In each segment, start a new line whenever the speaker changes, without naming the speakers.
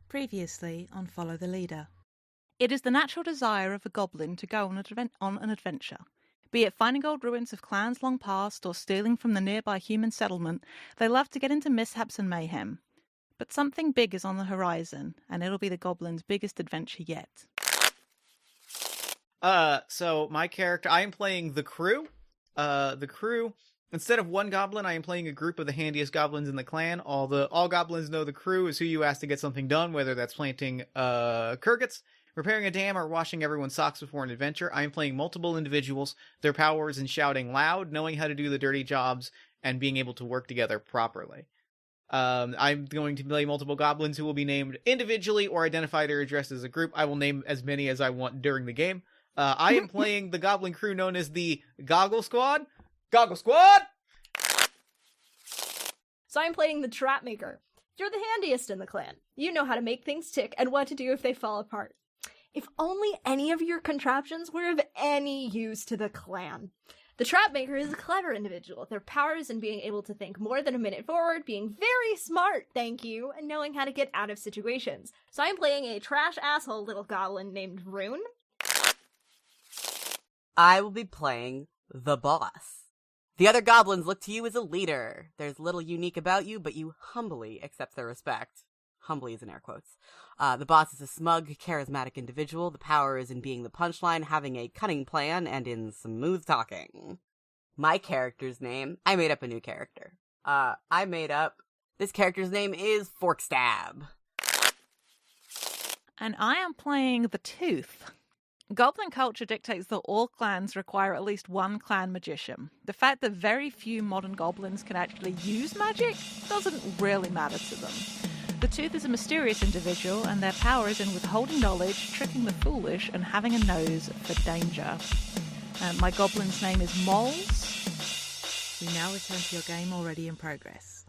Previously on Follow the Leader.
It is the natural desire of a goblin to go on an adventure. Be it finding old ruins of clans long past or stealing from the nearby human settlement, they love to get into mishaps and mayhem. But something big is on the horizon, and it'll be the goblin's biggest adventure yet.
So my character, I am playing the crew. Instead of one goblin, I am playing a group of the handiest goblins in the clan. All goblins know the crew is who you ask to get something done, whether that's planting kurgats, repairing a dam, or washing everyone's socks before an adventure. I am playing multiple individuals, their powers in shouting loud, knowing how to do the dirty jobs, and being able to work together properly. I'm going to play multiple goblins who will be named individually or identified or addressed as a group. I will name as many as I want during the game. I am playing the goblin crew known as the Goggle Squad. Goggle Squad!
So I'm playing the Trap Maker. You're the handiest in the clan. You know how to make things tick and what to do if they fall apart. If only any of your contraptions were of any use to the clan. The Trap Maker is a clever individual. Their power is in being able to think more than a minute forward, being very smart, thank you, and knowing how to get out of situations. So I'm playing a trash asshole little goblin named Rune.
I will be playing the boss. The other goblins look to you as a leader. There's little unique about you, but you humbly accept their respect. Humbly is in air quotes. The boss is a smug, charismatic individual. The power is in being the punchline, having a cunning plan, and in smooth talking. My character's name, I made up a new character. This character's name is Forkstab.
And I am playing the Tooth. Goblin culture dictates that all clans require at least one clan magician. The fact that very few modern goblins can actually use magic doesn't really matter to them. The Tooth is a mysterious individual, and their power is in withholding knowledge, tricking the foolish, and having a nose for danger. My goblin's name is Moles.
We now return to your game already in progress.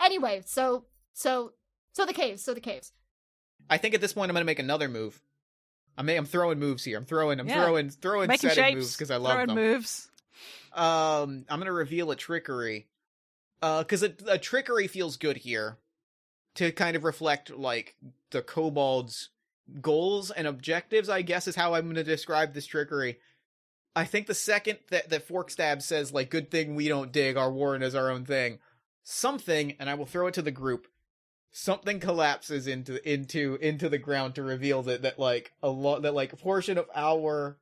Anyway, so the caves.
I think at this point I'm going to make another move. I'm throwing moves here. I'm throwing
Making
setting
shapes,
moves because I love
throwing
them.
moves.
I'm going to reveal a trickery. Because a trickery feels good here to kind of reflect, like, the kobold's goals and objectives, I guess, is how I'm going to describe this trickery. I think the second that Forkstab says, like, good thing we don't dig, our warren is our own thing, something, and I will throw it to the group, something collapses into the ground to reveal that a portion of our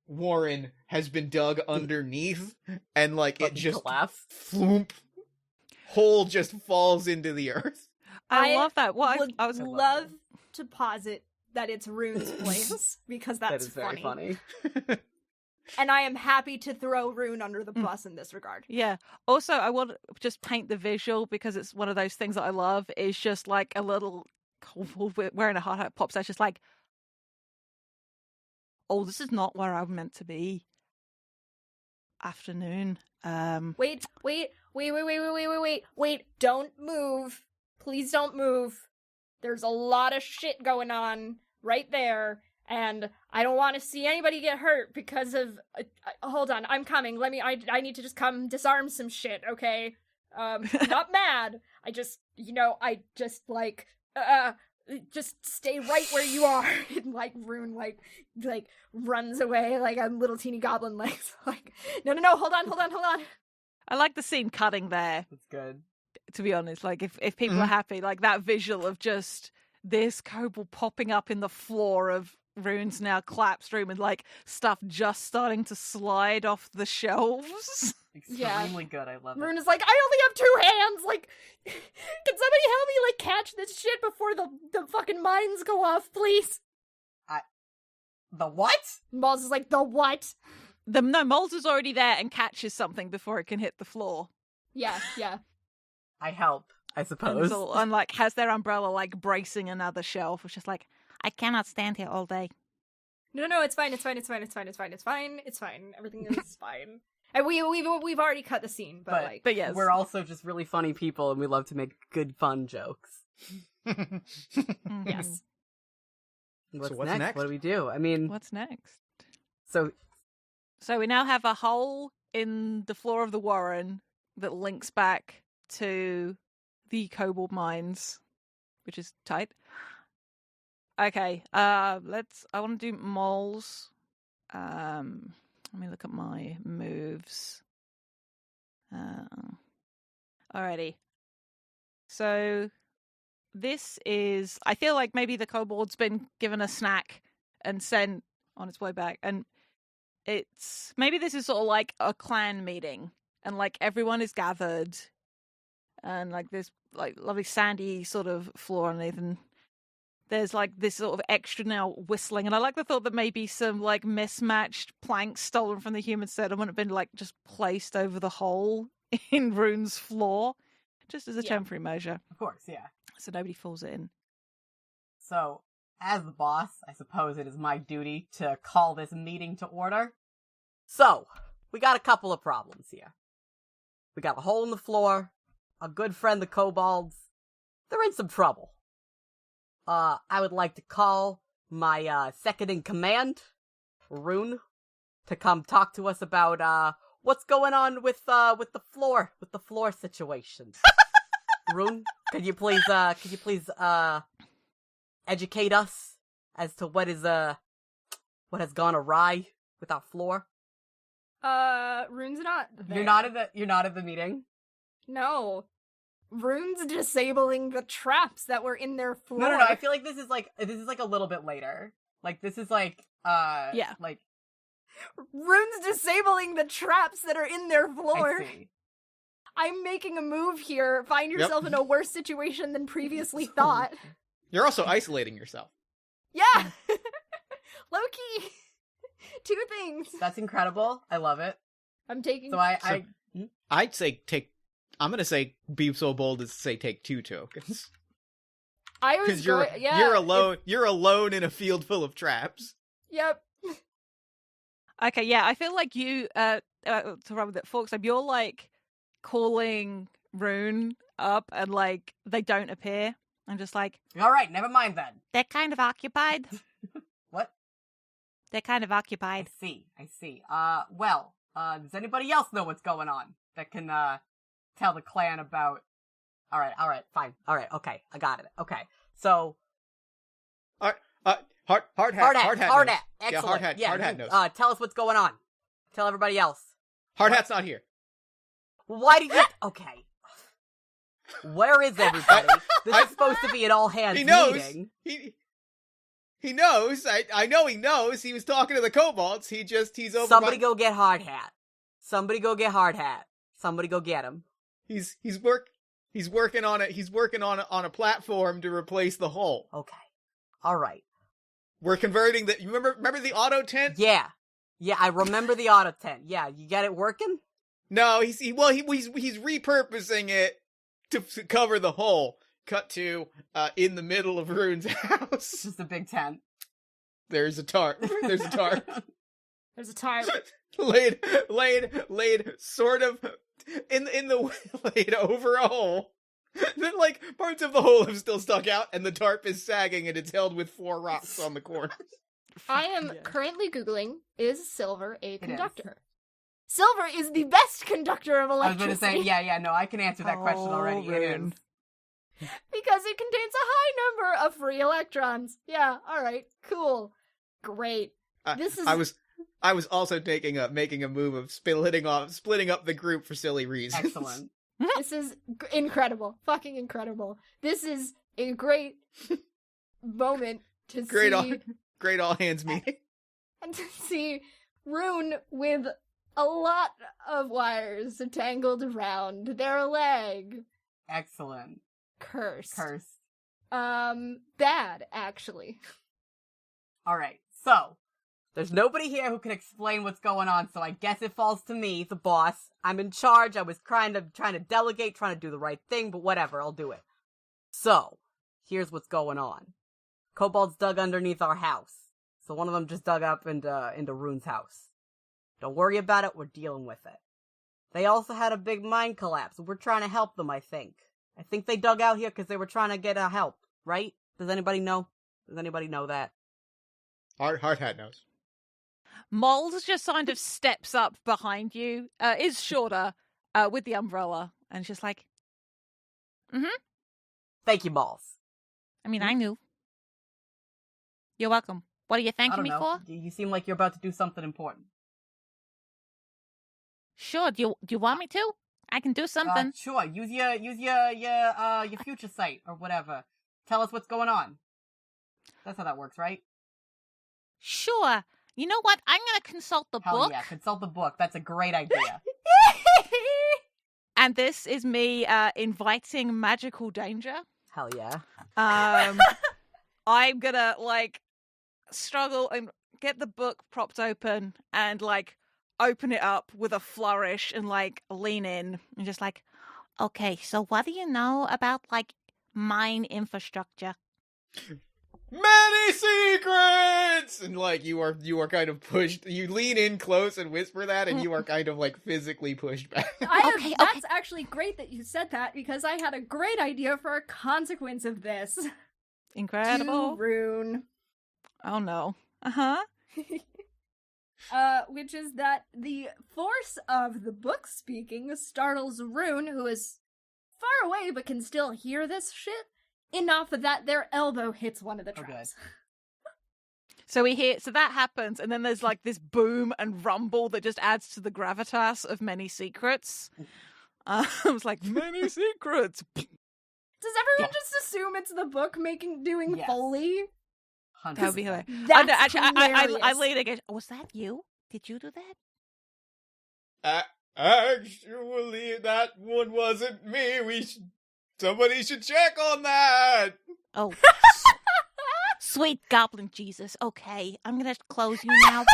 warren has been dug underneath, and like it just floomp, hole just falls into the earth.
I love that.
I would love to posit that it's Rune's place because that's
that is very funny.
And I am happy to throw Rune under the bus in this regard.
Yeah. Also, I want to just paint the visual because it's one of those things that I love. Is just like a little kobold wearing a hard hat pops out, just like, oh, this is not where I'm meant to be. Afternoon.
Wait. Don't move. Please don't move. There's a lot of shit going on right there. And I don't want to see anybody get hurt because of... hold on, I'm coming. I need to just come disarm some shit, okay? Not mad. Just stay right where you are. And, like, Rune, like, runs away like a little teeny goblin, like, no, hold on.
I like the scene cutting there.
That's good.
To be honest, like, if people are happy, like, that visual of just this kobold popping up in the floor of Rune's now collapsed room and like stuff just starting to slide off the shelves.
Extremely good. I love it.
Rune is like, I only have 2 hands. Like, can somebody help me like catch this shit before the fucking mines go off, please.
The what?
Moles is like, the what?
No, Moles is already there and catches something before it can hit the floor.
Yeah.
I help, I
And,
suppose.
and like has their umbrella like bracing another shelf, which is like, I cannot stand here all day.
No, it's fine. Everything is fine. And we've already cut the scene, but
yes,
We're also just really funny people, and we love to make good, fun jokes.
yes.
What's
what's
next?
next?
What do we do? I mean,
What's next?
so
So we now have a hole in the floor of the Warren that links back to the Kobold mines, which is tight. Okay, I want to do moles. Let me look at my moves. Alrighty. So this is, I feel like maybe the kobold's been given a snack and sent on its way back, and maybe this is sort of like a clan meeting, and like everyone is gathered, and like there's like lovely sandy sort of floor underneath, and there's like this sort of extra now whistling, and I like the thought that maybe some like mismatched planks stolen from the human settlement have been like just placed over the hole in Rune's floor, just as a temporary measure,
of course, yeah.
so nobody falls in.
So, as the boss, I suppose it is my duty to call this meeting to order. So, we got a couple of problems here. We got a hole in the floor, a good friend, the kobolds. They're in some trouble. I would like to call my second in command, Rune, to come talk to us about what's going on with the floor situation. Rune, could you please educate us as to what has gone awry with our floor?
Rune's not there.
You're not at the meeting?
No. Rune's disabling the traps that were in their floor.
No, I feel like this is like a little bit later. Like this is like
Yeah.
like
Rune's disabling the traps that are in their floor.
I see.
I'm making a move here. Find yourself in a worse situation than previously thought.
You're also isolating yourself.
Yeah! Loki! Two things.
That's incredible. I love it.
I'm taking...
So
I'd say I'm gonna say be so bold as to say take 2 tokens.
I was
Because you're alone. You're alone in a field full of traps.
Yep.
Okay, yeah, I feel like you, to run with it, Forks, you're like calling Rune up and like they don't appear. I'm just like,
all right, never mind then.
they're kind of occupied.
What?
They're kind of occupied.
I see. Well, does anybody else know what's going on that can tell the clan about? All right, fine. All right, okay, I got it. Okay, so
Hard hat.
Excellent.
Yeah, hard hat knows.
Tell us what's going on. Tell everybody else.
Hard hat's not here.
Why did you? Okay. Where is everybody? This is supposed to be an all hands
He knows.
meeting.
He knows. I know he knows. He was talking to the kobolds. He's over.
Somebody go get hard hat. Somebody go get hard hat. Somebody go get him.
He's working on it. He's working on a platform to replace the hole.
Okay. All right.
We're converting the. You remember the auto tent?
Yeah, I remember the auto tent. Yeah, you got it working?
No, he's repurposing it to cover the hole. Cut to in the middle of Rune's house.
Just a big tent.
There's a tarp. There's a tarp.
There's a tarp.
laid sort of laid over a hole. Then, like, parts of the hole have still stuck out, and the tarp is sagging, and it's held with 4 rocks on the corners.
I am currently Googling, is silver a conductor? Silver is the best conductor of
I was
electricity.
going to say, yeah, no, I can answer that question already. It is.
Because it contains a high number of free electrons. Yeah, alright, cool. Great. This is...
I was also making a move of splitting up the group for silly reasons.
Excellent.
This is incredible. Fucking incredible. This is a great moment to see...
Great all hands meeting.
And to see Rune with a lot of wires tangled around their leg.
Excellent.
Cursed. Bad, actually.
Alright, so, there's nobody here who can explain what's going on, so I guess it falls to me, the boss. I'm in charge, I was trying to delegate, trying to do the right thing, but whatever, I'll do it. So, here's what's going on. Kobolds dug underneath our house, so one of them just dug up into Rune's house. Don't worry about it, we're dealing with it. They also had a big mine collapse, and we're trying to help them, I think. I think they dug out here because they were trying to get help, right? Does anybody know? Does anybody know that?
Hard hat knows.
Mold just kind of steps up behind you, is shorter, with the umbrella, and just like,
Thank you, Balls.
I mean, I knew. You're welcome. What are you
I
thanking
don't
me
know.
for?
You seem like you're about to do something important.
Sure. Do you want me to? I can do something.
Sure. Use your future sight or whatever. Tell us what's going on. That's how that works, right?
Sure. You know what? I'm gonna consult the
Hell
book.
yeah, consult the book. That's a great idea.
And this is me inviting magical danger.
Hell yeah.
I'm gonna struggle and get the book propped open and open it up with a flourish and lean in and just okay, so what do you know about mine infrastructure?
Many secrets! And you are kind of pushed. You lean in close and whisper that, and you are kind of physically pushed back.
That's actually great that you said that, because I had a great idea for a consequence of this.
Incredible.
To Rune.
Oh no. Uh-huh.
Which is that the force of the book speaking startles Rune, who is far away but can still hear this shit, enough that their elbow hits one of the traps.
So that happens, and then there's this boom and rumble that just adds to the gravitas of many secrets. I was many secrets.
Does everyone just assume it's the book doing
Yes.
Foley?
That would be hilarious.
That's
I
hilarious.
laid again. Was that you? Did you do that?
Actually, that one wasn't me. Somebody should check on that.
Oh, sweet Goblin Jesus. Okay, I'm gonna close you now.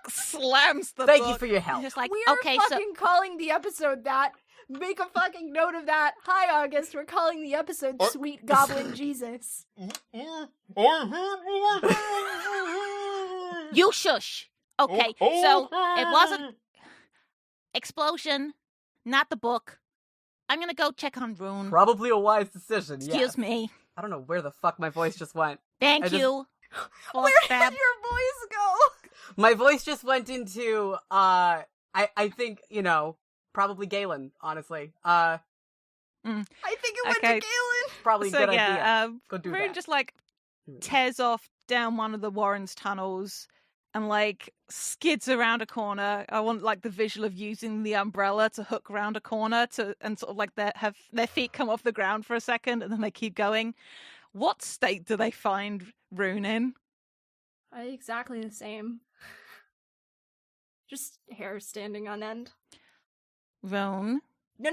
Slams the
Thank
book.
you for your help.
Just
We are
okay,
fucking calling the episode that. Make a fucking note of that. Hi, August. We're calling the episode Sweet Goblin Jesus.
you shush. Okay, so it wasn't explosion, not the book. I'm gonna go check on Rune.
Probably a wise decision,
Excuse me.
I don't know where the fuck my voice just went.
Thank you.
Where did your voice go?
My voice just went into, I think, probably Galen, honestly.
I think it went to Galen.
Probably a good idea. Go do
Rune
that.
just tears off down one of the Warren's tunnels and skids around a corner. I want the visual of using the umbrella to hook around a corner and sort of have their feet come off the ground for a second and then they keep going. What state do they find Rune in?
Exactly the same. Just hair standing on end.
Rune?
No.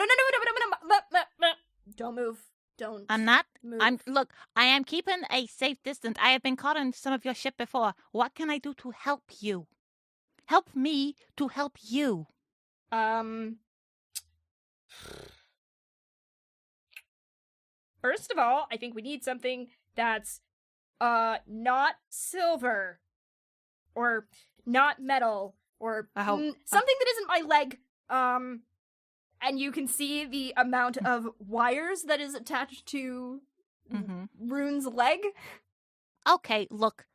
Don't move. Don't.
I'm not.
move.
Look, I am keeping a safe distance. I have been caught on some of your shit before. What can I do to help you? Help me to help you.
First of all, I think we need something that's not silver or not metal or something that isn't my leg. And you can see the amount of wires that is attached to Rune's leg.
Okay, look.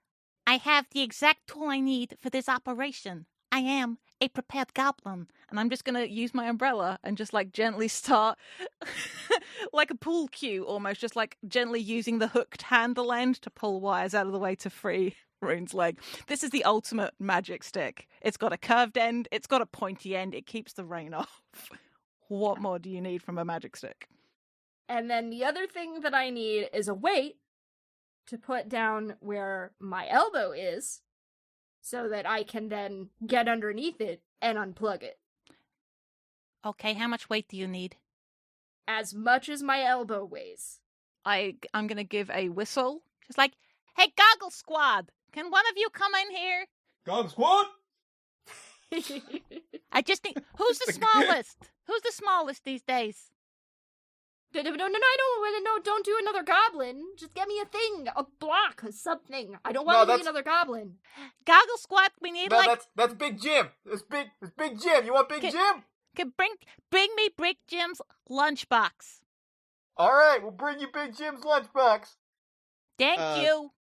I have the exact tool I need for this operation. I am a prepared goblin. And I'm just going to use my umbrella and just gently start like a pool cue almost, just gently using the hooked handle end to pull wires out of the way to free Rune's leg. This is the ultimate magic stick. It's got a curved end. It's got a pointy end. It keeps the rain off. What more do you need from a magic stick?
And then the other thing that I need is a weight to put down where my elbow is so that I can then get underneath it and unplug it.
Okay, how much weight do you need?
As much as my elbow weighs.
I'm going to give a whistle. Just like, hey, Goggle Squad, can one of you come in here?
Gog Squad?
I just think, who's the smallest? Who's the smallest these days?
No, I don't want to know. Don't do another goblin. Just get me a thing, a block, something. I don't want to be another goblin.
Goggle Squad, we need
that's Big Jim. It's Big Jim. You want Big Jim?
Can bring me Big Jim's lunchbox.
All right, we'll bring you Big Jim's lunchbox.
Thank you.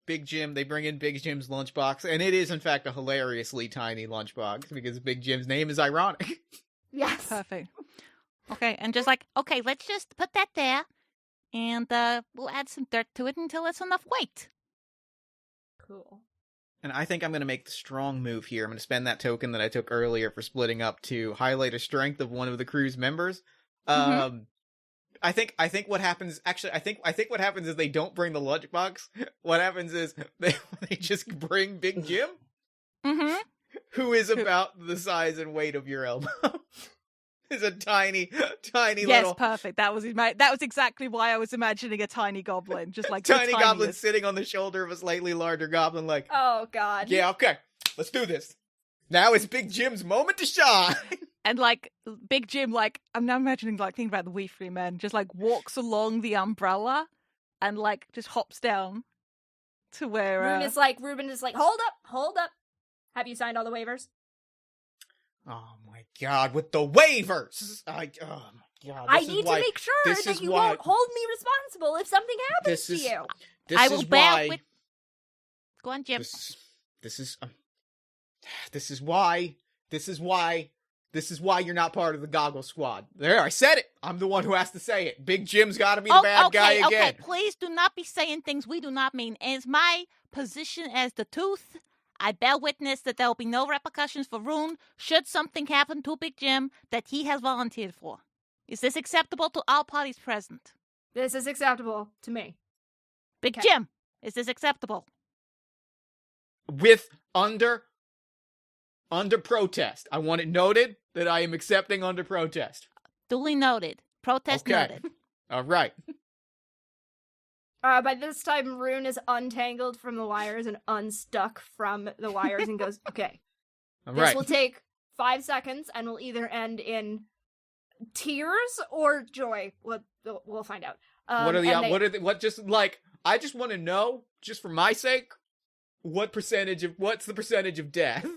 Big Jim, they bring in Big Jim's lunchbox, and it is in fact a hilariously tiny lunchbox because Big Jim's name is ironic.
Yes.
Perfect. Okay, and just like, okay, let's just put that there, and we'll add some dirt to it until it's enough weight.
Cool.
And I think I'm going to make the strong move here. I'm going to spend that token that I took earlier for splitting up to highlight a strength of one of the crew's members. I think what happens. Actually, I think what happens is they don't bring the lunchbox. What happens is they just bring Big Jim, who is about the size and weight of your elbow. Is a tiny
yes,
little.
Perfect. That was exactly why I was imagining a tiny goblin, just like
tiny goblin sitting on the shoulder of a slightly larger goblin. Like,
oh god.
Yeah, okay, let's do this. Now it's Big Jim's moment to shine.
And like Big Jim, like I'm now imagining, like thinking about the Wee Free Men, just like walks along the umbrella and like just hops down to where
Ruben is like, hold up. Have you signed all the waivers?
Oh my god, with the waivers! Oh my god.
I need to make sure that you won't hold me responsible if something happens to you.
I will bear with. Go on, Jim.
This is why you're not part of the Goggle Squad. There, I said it. I'm the one who has to say it. Big Jim's got to be the bad guy again.
Okay, please do not be saying things we do not mean. As my position as the Tooth, I bear witness that there will be no repercussions for Rune should something happen to Big Jim that he has volunteered for. Is this acceptable to all parties present?
This is acceptable to me.
Big Jim, is this acceptable?
With under protest. I want it noted that I am accepting under protest.
Duly noted. Protest noted.
All right.
By this time, Rune is untangled from the wires and unstuck from the wires and goes, okay.
All
this
right.
will take 5 seconds and will either end in tears or joy. We'll find out.
I just want to know, just for my sake, what's the percentage of death?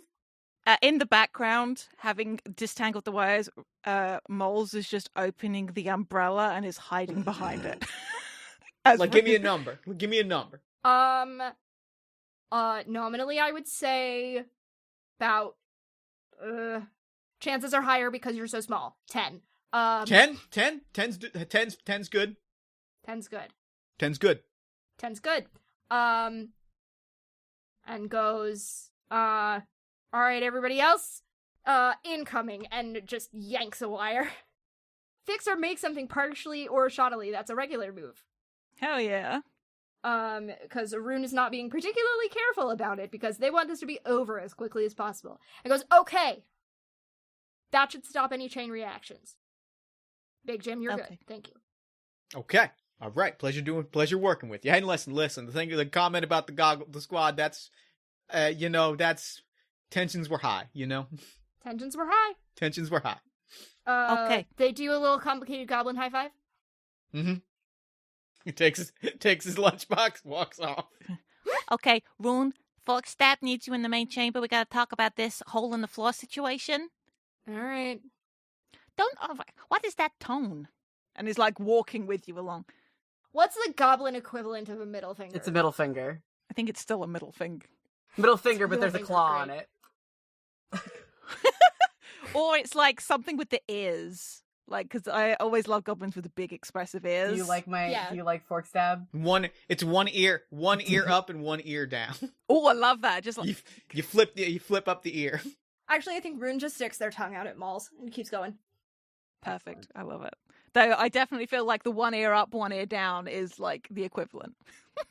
In the background, having distangled the wires, Moles is just opening the umbrella and is hiding behind it.
Give me a number. Give me a number.
Nominally, I would say about, chances are higher because you're so small. 10.
10? 10? 10's good.
10's good.
10's good.
10's good. And goes, all right, everybody else, incoming, and just yanks a wire. Fix or make something partially or shoddily. That's a regular move.
Hell yeah.
Because Rune is not being particularly careful about it because they want this to be over as quickly as possible. And goes, okay. That should stop any chain reactions. Big Jim, you're good. Thank you.
Okay. All right. Pleasure working with you. Hey, listen. The comment about the squad, that's, that's, tensions were high,
Tensions were high.
Okay.
They do a little complicated goblin high five.
Mm-hmm. He takes his lunchbox, walks off.
Okay, Rune, Forkstab needs you in the main chamber. We gotta talk about this hole in the floor situation.
All right.
What is that tone? And he's like walking with you along.
What's the goblin equivalent of a middle finger?
It's a middle finger.
I think it's still a middle finger.
Middle finger, but there's a claw on it.
Or it's like something with the ears. Like, because I always love goblins with the big expressive ears.
Do you like do you like fork stab?
It's one ear up and one ear down.
Oh, I love that. Just like
you flip up the ear.
Actually, I think Rune just sticks their tongue out at Malls and keeps going.
Perfect. I love it. Though I definitely feel like the one ear up, one ear down is like the equivalent.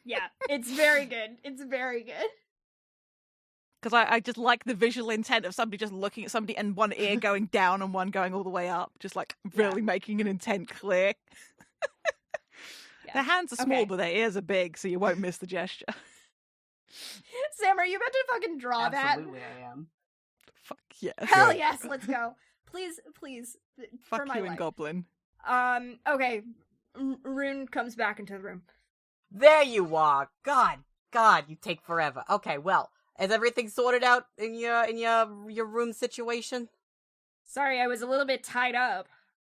Yeah, it's very good. It's very good.
Because I just like the visual intent of somebody just looking at somebody and one ear going down and one going all the way up. Just like really making an intent clear. Their hands are small,
Okay.
but their ears are big, so you won't miss the gesture.
Sam, are you about to fucking draw
Absolutely, I am.
Fuck yes.
that? Hell
Good.
yes, let's go. Please, please. For
Fuck
my
you and
life.
Goblin.
Okay. Rune comes back into the room.
There you are. God, you take forever. Okay, well, is everything sorted out in your room situation?
Sorry, I was a little bit tied up.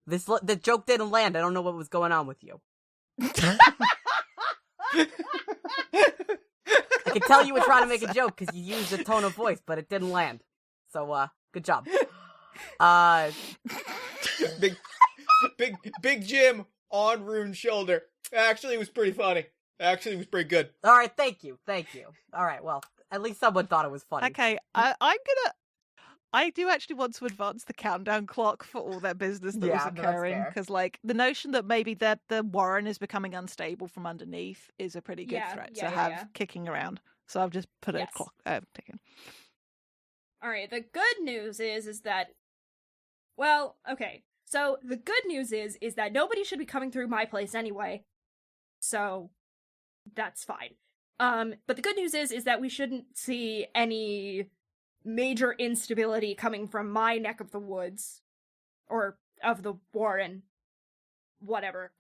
The joke didn't land. I don't know what was going on with you. I can tell you were trying to make a joke because you used a tone of voice, but it didn't land. So, good job.
Big Jim on Rune's shoulder. Actually, it was pretty funny. Actually, it was pretty good.
All right, thank you. All right, well, at least someone thought it was funny.
Okay, I do actually want to advance the countdown clock for all that business that
Yeah,
was
no, that's
occurring,
fair.
because, like, the notion that maybe the Warren is becoming unstable from underneath is a pretty good
Yeah,
threat
yeah,
to
yeah,
have
yeah.
kicking around. So I've just put
Yes.
a clock ticking.
All right, the good news is that, well, okay. So the good news is that nobody should be coming through my place anyway. So that's fine. But the good news is that we shouldn't see any major instability coming from my neck of the woods or of the Warren, whatever.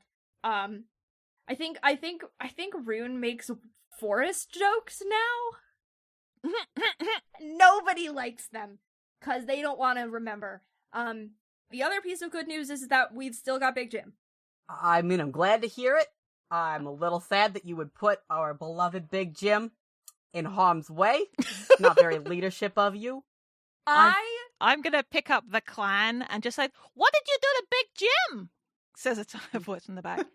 I think Rune makes forest jokes now. Nobody likes them because they don't want to remember. The other piece of good news is that we've still got Big Jim.
I mean, I'm glad to hear it. I'm a little sad that you would put our beloved Big Jim in harm's way. Not very leadership of you.
I'm gonna pick up the clan and just say, "What did you do to Big Jim?" Says a voice in the back.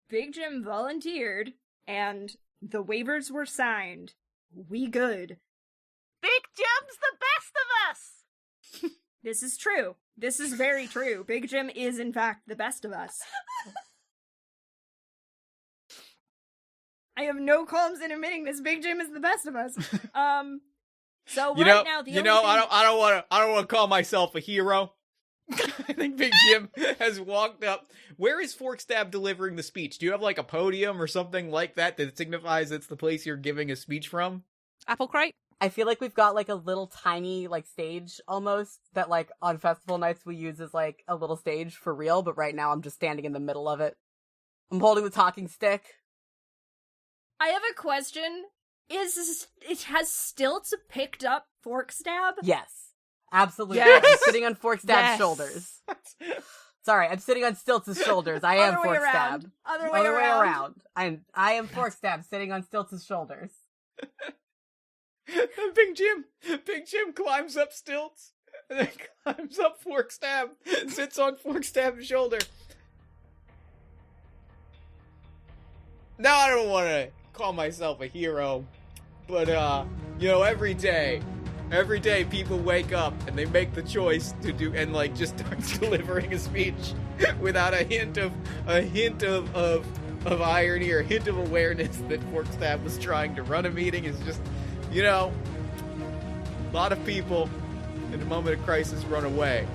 Big Jim volunteered, and the waivers were signed. We good.
Big Jim's the best of us.
This is true. This is very true. Big Jim is, in fact, the best of us. I have no qualms in admitting this. Big Jim is the best of us. So
You
right
know,
now, the
you
only
know,
thing...
I don't want to call myself a hero. I think Big Jim has walked up. Where is Forkstab delivering the speech? Do you have like a podium or something like that that signifies it's the place you're giving a speech from?
Apple crate.
I feel like we've got like a little tiny like stage almost that like on festival nights we use as like a little stage for real, but right now I'm just standing in the middle of it. I'm holding the talking stick.
I have a question. Has Stilts picked up Forkstab?
Yes. Absolutely.
Yes.
I'm sitting on Forkstab's
Yes.
shoulders. Sorry, I'm sitting on Stilts' shoulders. I am
Other way
Forkstab.
around. Other way
Other way
around.
around. I am Forkstab sitting on Stilts' shoulders.
Big Jim climbs up stilts and then climbs up Forkstab, sits on Forkstab's shoulder. Now I don't want to call myself a hero, but every day people wake up and they make the choice to do and like just start delivering a speech without a hint of irony or a hint of awareness that Forkstab was trying to run a meeting. Is just, a lot of people in a moment of crisis run away.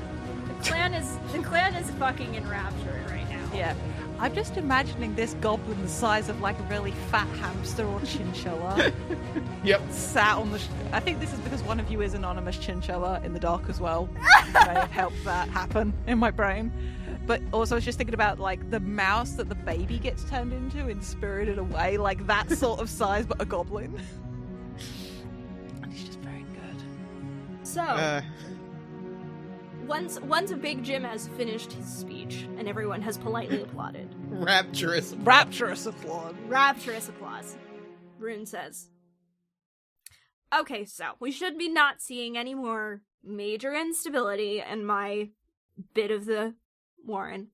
The clan is fucking enraptured right now.
Yeah. I'm just imagining this goblin the size of like a really fat hamster or chinchilla.
Yep.
Sat on the. I think this is because one of you is anonymous chinchilla in the dock as well. May have helped that happen in my brain. But also, I was just thinking about like the mouse that the baby gets turned into in Spirited Away, like that sort of size, but a goblin. And he's just very good.
So, once Big Jim has finished his speech and everyone has politely applauded,
Rapturous.
Rapturous applause.
rapturous applause, Rune says, "Okay, so we should be not seeing any more major instability in my bit of the Warren.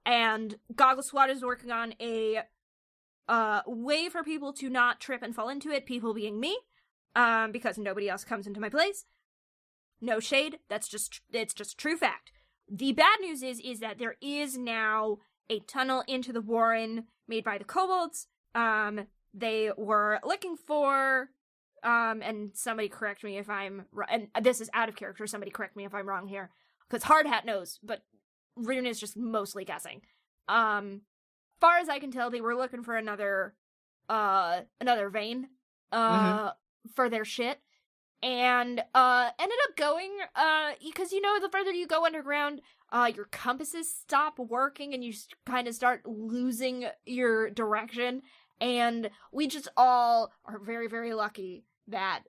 And Goggleswat is working on a way for people to not trip and fall into it, people being me, because nobody else comes into my place. No shade, it's just true fact. The bad news is that there is now a tunnel into the Warren made by the kobolds. They were looking for, and somebody correct me if I'm wrong, and this is out of character, somebody correct me if I'm wrong here, because Hardhat knows, but Rune is just mostly guessing. Far as I can tell, they were looking for another vein, for their shit. And, ended up going, because, the further you go underground, your compasses stop working and you kind of start losing your direction. And we just all are very, very lucky that,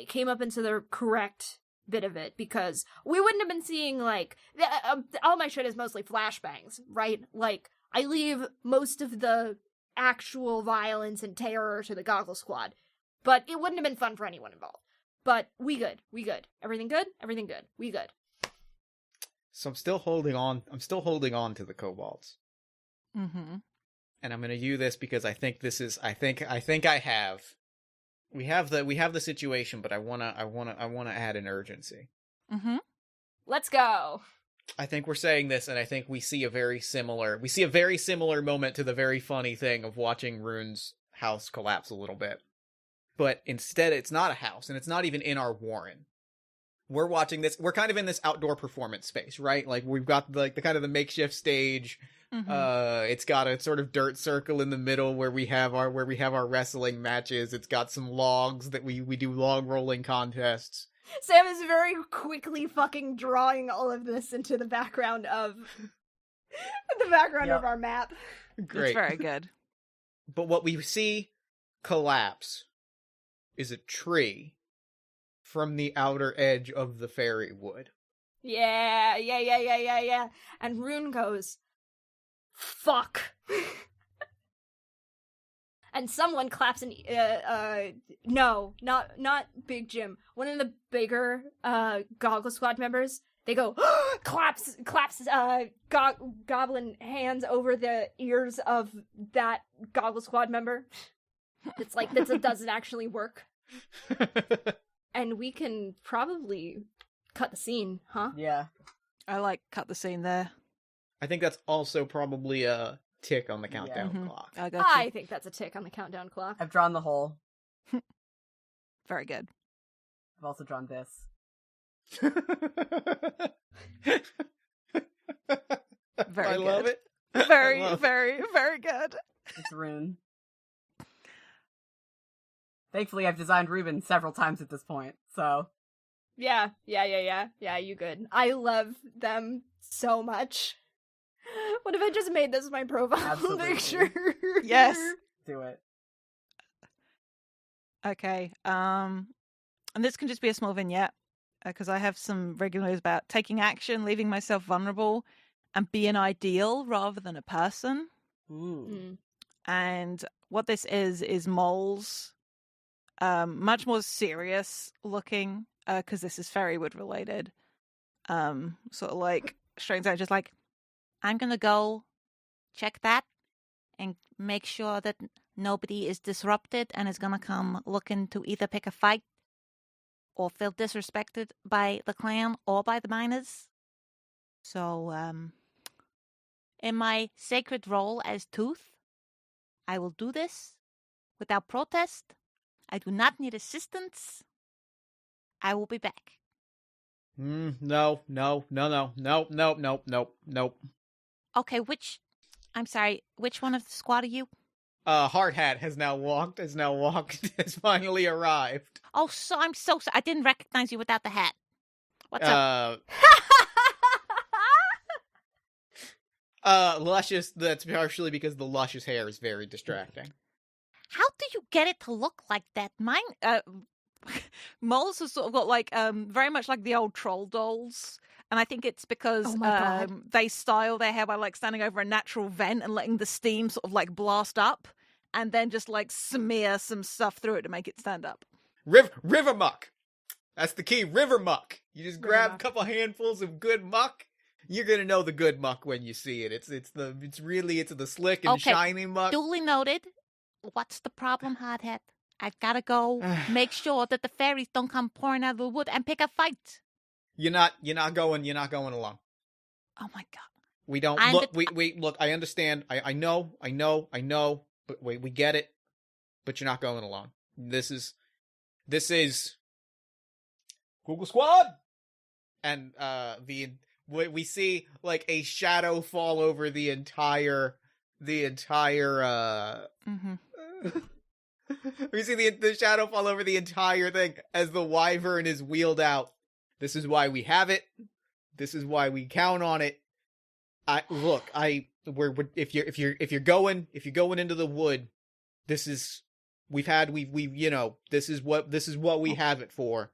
came up into the correct bit of it, because we wouldn't have been seeing, like, all my shit is mostly flashbangs, right? Like, I leave most of the actual violence and terror to the Goggle Squad. But it wouldn't have been fun for anyone involved. But we good. Everything good? Everything good. We good.
So I'm still holding on to the kobolds.
Mm-hmm.
And I'm going to use this because I think this is I think I have we have the situation, but I want to add an urgency.
Mm-hmm.
Let's go.
I think we're saying this, and I think we see a very similar moment to the very funny thing of watching Rune's house collapse a little bit. But instead, it's not a house, and it's not even in our warren. We're watching this. We're kind of in this outdoor performance space, right? Like, we've got the kind of the makeshift stage.
Mm-hmm.
It's got a sort of dirt circle in the middle where we have our wrestling matches. It's got some logs that we do log rolling contests.
Sam is very quickly fucking drawing all of this into the background of of our map.
Great.
It's very good.
But what we see collapse is a tree from the outer edge of the fairy wood.
Yeah. And Rune goes, fuck. And someone claps in, no, not Big Jim. One of the bigger, Goggle Squad members, they go, claps, Goblin hands over the ears of that Goggle Squad member. It's like, does it actually work? And we can probably cut the scene, huh?
Yeah.
I like cut the scene there.
I think that's also probably a tick on the countdown
Mhm.
clock.
I got you.
I think that's a tick on the countdown clock.
I've drawn the hole.
Very good.
I've also drawn this.
Very
I
good.
love it.
Very,
I love it.
very, very good.
It's Rune. Thankfully, I've designed Ruben several times at this point, so...
Yeah, you good. I love them so much. What if I just made this my profile
Absolutely.
picture?
Yes.
Do it.
Okay. And this can just be a small vignette, because I have some regulars about taking action, leaving myself vulnerable, and being ideal rather than a person.
Mm.
And what this is moles, much more serious looking, because this is Fairywood related. Sort of like Strange just like, I'm gonna go check that and make sure that nobody is disrupted and is gonna come looking to either pick a fight or feel disrespected by the clan or by the miners. So, in my sacred role as Tooth, I will do this without protest. I do not need assistance. I will be back.
No.
Okay, which one of the squad are you?
Hard Hat has finally arrived.
Oh, I'm so sorry. I didn't recognize you without the hat. What's up?
Luscious, that's partially because the luscious hair is very distracting.
How do you get it to look like that? Mine, moles have sort of got like, very much like the old troll dolls. And I think it's because
Oh my God.
they style their hair by like standing over a natural vent and letting the steam sort of like blast up and then just like smear some stuff through it to make it stand up.
River muck. That's the key. River muck. You just
River
grab
muck.
a couple handfuls of good muck. You're gonna know the good muck when you see it. It's the slick and
Okay.
shiny muck.
Duly noted. What's the problem, Hardhead? I've got to go make sure that the fairies don't come pouring out of the wood and pick a fight.
You're not going along.
Oh my God.
We don't
I'm
look.
the-
Look. I understand. I know. But wait, we get it. But you're not going along. This is Google Squad, and we see like a shadow fall over the entire
Mm-hmm.
we see the shadow fall over the entire thing as the wyvern is wheeled out. This is why we have it. This is why we count on it. If you're going into the wood, this is this is what we have it for.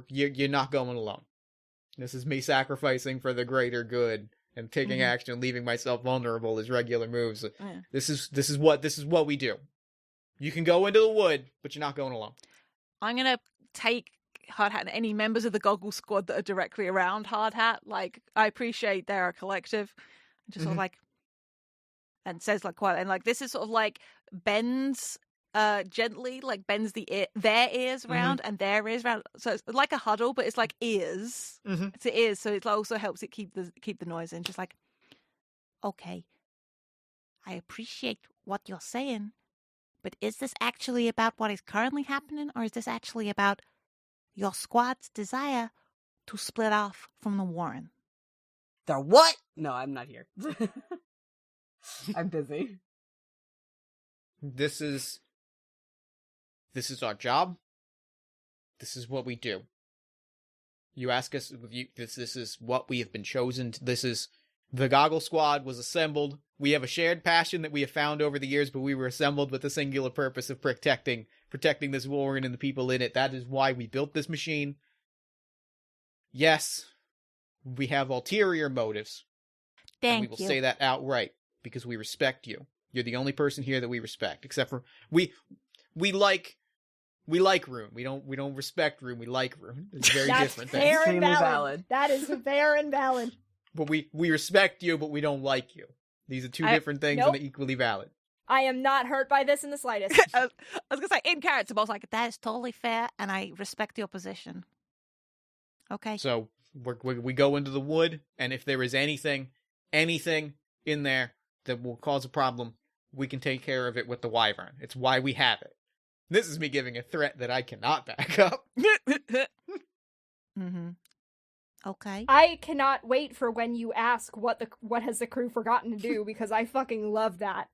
You're not going alone. This is me sacrificing for the greater good and taking action, leaving myself vulnerable as regular moves.
Yeah.
This is what we do. You can go into the wood, but you're not going alone.
I'm gonna take Hard Hat and any members of the Goggle Squad that are directly around Hard Hat. Like, I appreciate they're a collective. Just sort of like, and says like quite, and like this is sort of like bends gently, like bends their ears around and their ears around. So it's like a huddle, but it's like ears. It's ears, so it also helps it keep the noise in. Just like, okay, I appreciate what you're saying, but is this actually about what is currently happening, or is this actually about your squad's desire to split off from the Warren?
The what? No, I'm not here. I'm busy.
This is our job. This is what we do. You ask us, this is what we have been chosen. This is the Goggle Squad was assembled. We have a shared passion that we have found over the years, but we were assembled with the singular purpose of protecting this Warren and the people in it. That is why we built this machine. Yes, we have ulterior motives.
Thank
and we will
you.
say that outright because we respect you. You're the only person here that we respect, except for we like Rune. We don't respect Rune. We like Rune. It's very
That's
different.
fair and
Extremely
valid.
valid.
That is fair and valid.
But we respect you, but we don't like you. These are two different things
Nope.
and they're equally valid.
I am not hurt by this in the slightest.
I was gonna say in character, but I was like, that is totally fair, and I respect your position. Okay.
So we go into the wood, and if there is anything in there that will cause a problem, we can take care of it with the wyvern. It's why we have it. This is me giving a threat that I cannot back up.
Okay.
I cannot wait for when you ask what has the crew forgotten to do, because I fucking love that.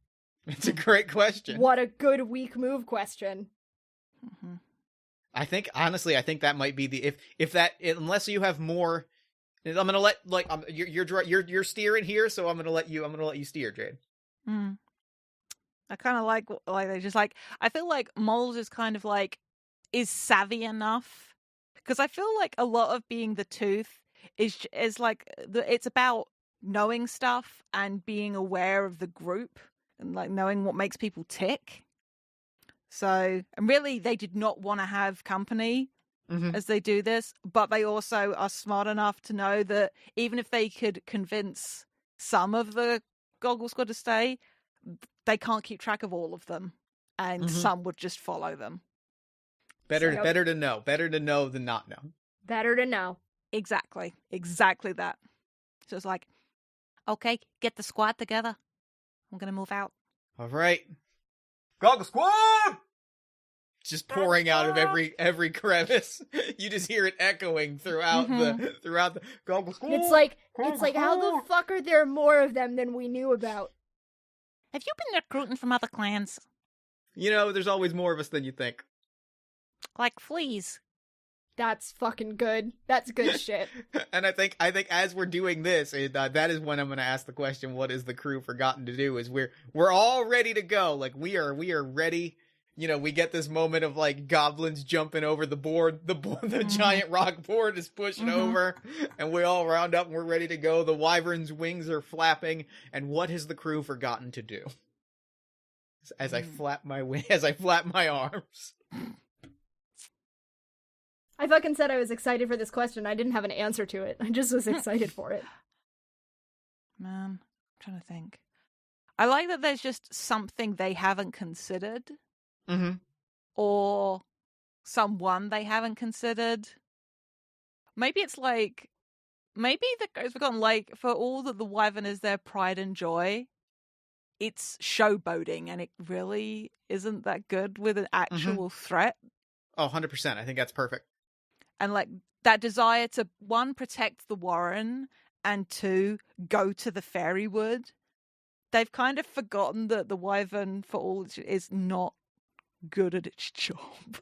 It's a great question.
What a good weak move question.
I think that might be the unless you have more. I'm gonna let you're steering here, so I'm gonna let you steer, Jade.
I kind of like they just like, I feel like Moles is kind of like is savvy enough, because I feel like a lot of being the Tooth is like it's about knowing stuff and being aware of the group and like knowing what makes people tick. So, and really, they did not want to have company as they do this, but they also are smart enough to know that even if they could convince some of the Goggle Squad to stay, they can't keep track of all of them, and some would just follow them.
Better to know than not know.
Better to know.
Exactly that. So it's like, okay, get the squad together. I'm gonna move out.
All right, Goggle Squad! Just pouring out of every crevice. You just hear it echoing throughout the Goggle Squad.
It's like how the fuck are there more of them than we knew about?
Have you been recruiting from other clans?
You know, there's always more of us than you think.
Like fleas.
That's fucking good. That's good shit.
And I think as we're doing this, that is when I'm going to ask the question: what is the crew forgotten to do? Is we're all ready to go. Like we are ready. You know, we get this moment of like goblins jumping over the board. The giant rock board is pushing over, and we all round up and we're ready to go. The wyvern's wings are flapping, and what has the crew forgotten to do? As I flap my arms.
I fucking said I was excited for this question. I didn't have an answer to it. I just was excited for it.
Man, I'm trying to think. I like that there's just something they haven't considered. Or someone they haven't considered. Maybe it's like, maybe the Ghost Forgotten, like, for all that the wyvern is their pride and joy, it's showboating, and it really isn't that good with an actual threat.
Oh, 100%. I think that's perfect.
And like that desire to, one, protect the Warren, and 2 go to the fairy wood, they've kind of forgotten that the wyvern, for all is not good at its job.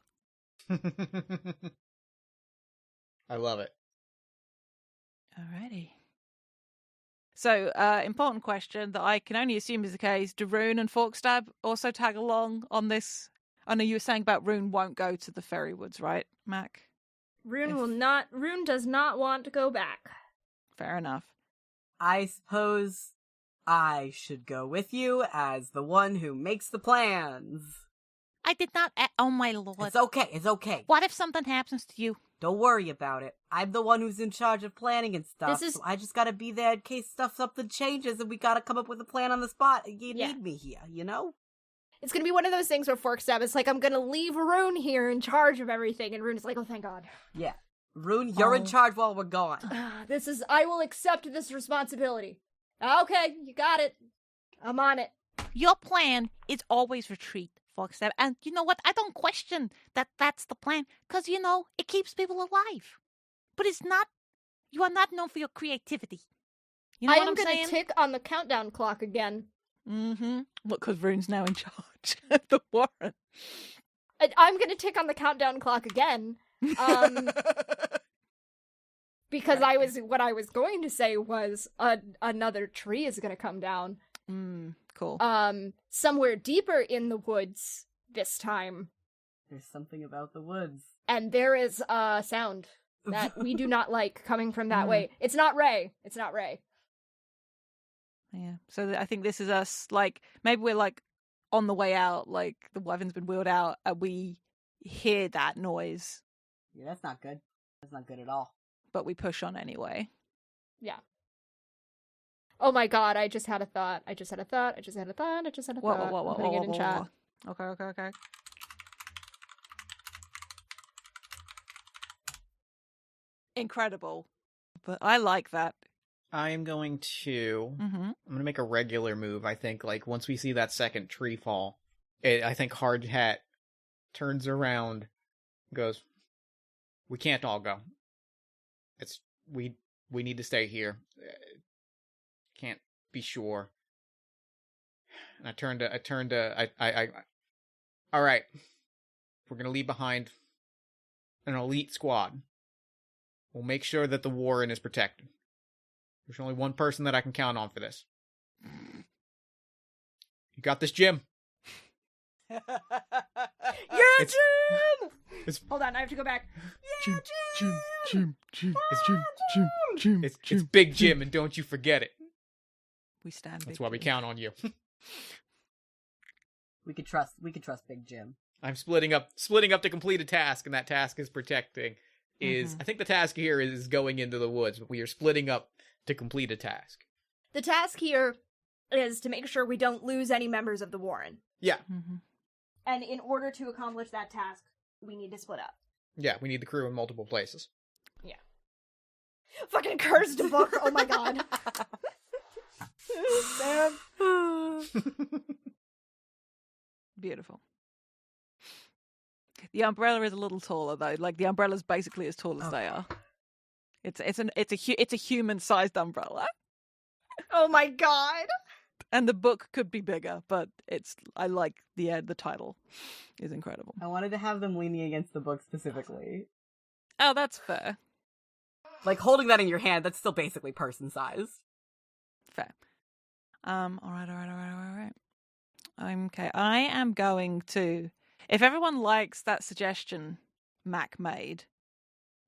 I love it.
Alrighty. So, important question that I can only assume is the case. Do Rune and Forkstab also tag along on this? I know you were saying about Rune won't go to the fairy woods, right, Mac?
Rune does not want to go back.
Fair enough.
I suppose I should go with you as the one who makes the plans.
I did not. Oh my lord!
It's okay. It's okay.
What if something happens to you?
Don't worry about it. I'm the one who's in charge of planning and stuff.
This is-
So I just gotta be there in case something changes and we gotta come up with a plan on the spot. You need me here, you know?
It's gonna be one of those things where Forkstab is like, I'm gonna leave Rune here in charge of everything, and Rune is like, oh, thank God.
Yeah. Rune, you're in charge while we're gone.
I will accept this responsibility. Okay, you got it. I'm on it.
Your plan is always retreat, Foxstab. And you know what? I don't question that that's the plan, because, you know, it keeps people alive. But it's not, you are not known for your creativity. You know
I
what
am
I'm
gonna
saying?
tick on the countdown clock again.
Mm-hmm. Look, because Rune's now in charge of the Warren.
I'm gonna tick on the countdown clock again. Because what I was going to say was another tree is gonna come down.
Cool.
Somewhere deeper in the woods this time.
There's something about the woods.
And there is a sound that we do not like coming from that way. It's not Ray. It's not Ray.
Yeah. So I think this is us, like, maybe we're, like, on the way out, like, the wyvern's been wheeled out, and we hear that noise,
Yeah, that's not good. That's not good at all.
but we push on anyway.
Yeah. Oh my god, I just had a thought.
Whoa,
I'm putting
whoa,
it in chat.
Okay. Incredible. But I like that.
I am going to...
Mm-hmm.
I'm going to make a regular move, I think. Like, once we see that second tree fall, I think Hard Hat turns around, goes, we can't all go. We need to stay here. Can't be sure. And all right. We're going to leave behind an elite squad. We'll make sure that the Warren is protected. There's only one person that I can count on for this. You got this, Jim.
Yeah,
It's-
Jim!
it's-
Hold on, I have to go back.
Jim.
It's Big Jim, and don't you forget it.
We stand
That's
big
why we
Jim.
count on you.
We could trust Big Jim.
I'm splitting up to complete a task, and that task is protecting.
Mhm.
I think the task here is going into the woods, but we are splitting up to complete a task.
The task here is to make sure we don't lose any members of the Warren.
Yeah,
Mhm.
And in order to accomplish that task, we need to split up.
yeah, we need the crew in multiple places.
Fucking cursed book, oh my god. Sam.
Beautiful. The umbrella is a little taller though. Like the umbrella's basically as tall as they are. It's a human-sized umbrella,
Oh my god.
and the book could be bigger, but I like the title is incredible.
I wanted to have them leaning against the book specifically.
Oh, that's fair.
Like, holding that in your hand, that's still basically person-sized.
Fair. All right. Okay, I am going to. If everyone likes that suggestion Mac made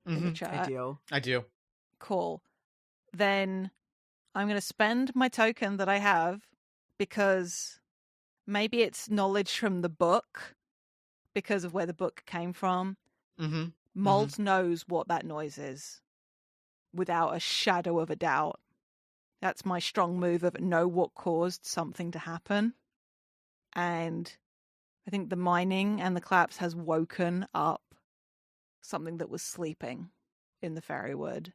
in the
Mhm,
chat,
I do.
cool. Then I'm going to spend my token that I have because maybe it's knowledge from the book because of where the book came from.
Mm-hmm.
Mold knows what that noise is without a shadow of a doubt. That's my strong move of know what caused something to happen. And I think the mining and the collapse has woken up something that was sleeping in the fairy wood.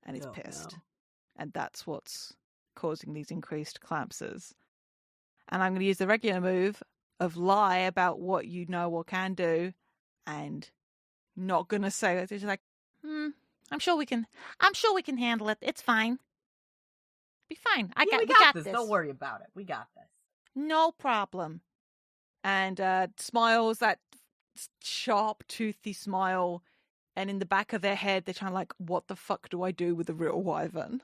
And it's
Oh,
pissed.
no.
And that's what's causing these increased collapses. And I'm going to use the regular move of lie about what you know or can do and not going to say that. It's just like, I'm sure we can handle it. It's fine. Be fine.
We got this. Don't worry about it. We got this.
No problem. And smiles that sharp, toothy smile, and in the back of their head, they're trying like, what the fuck do I do with a real wyvern?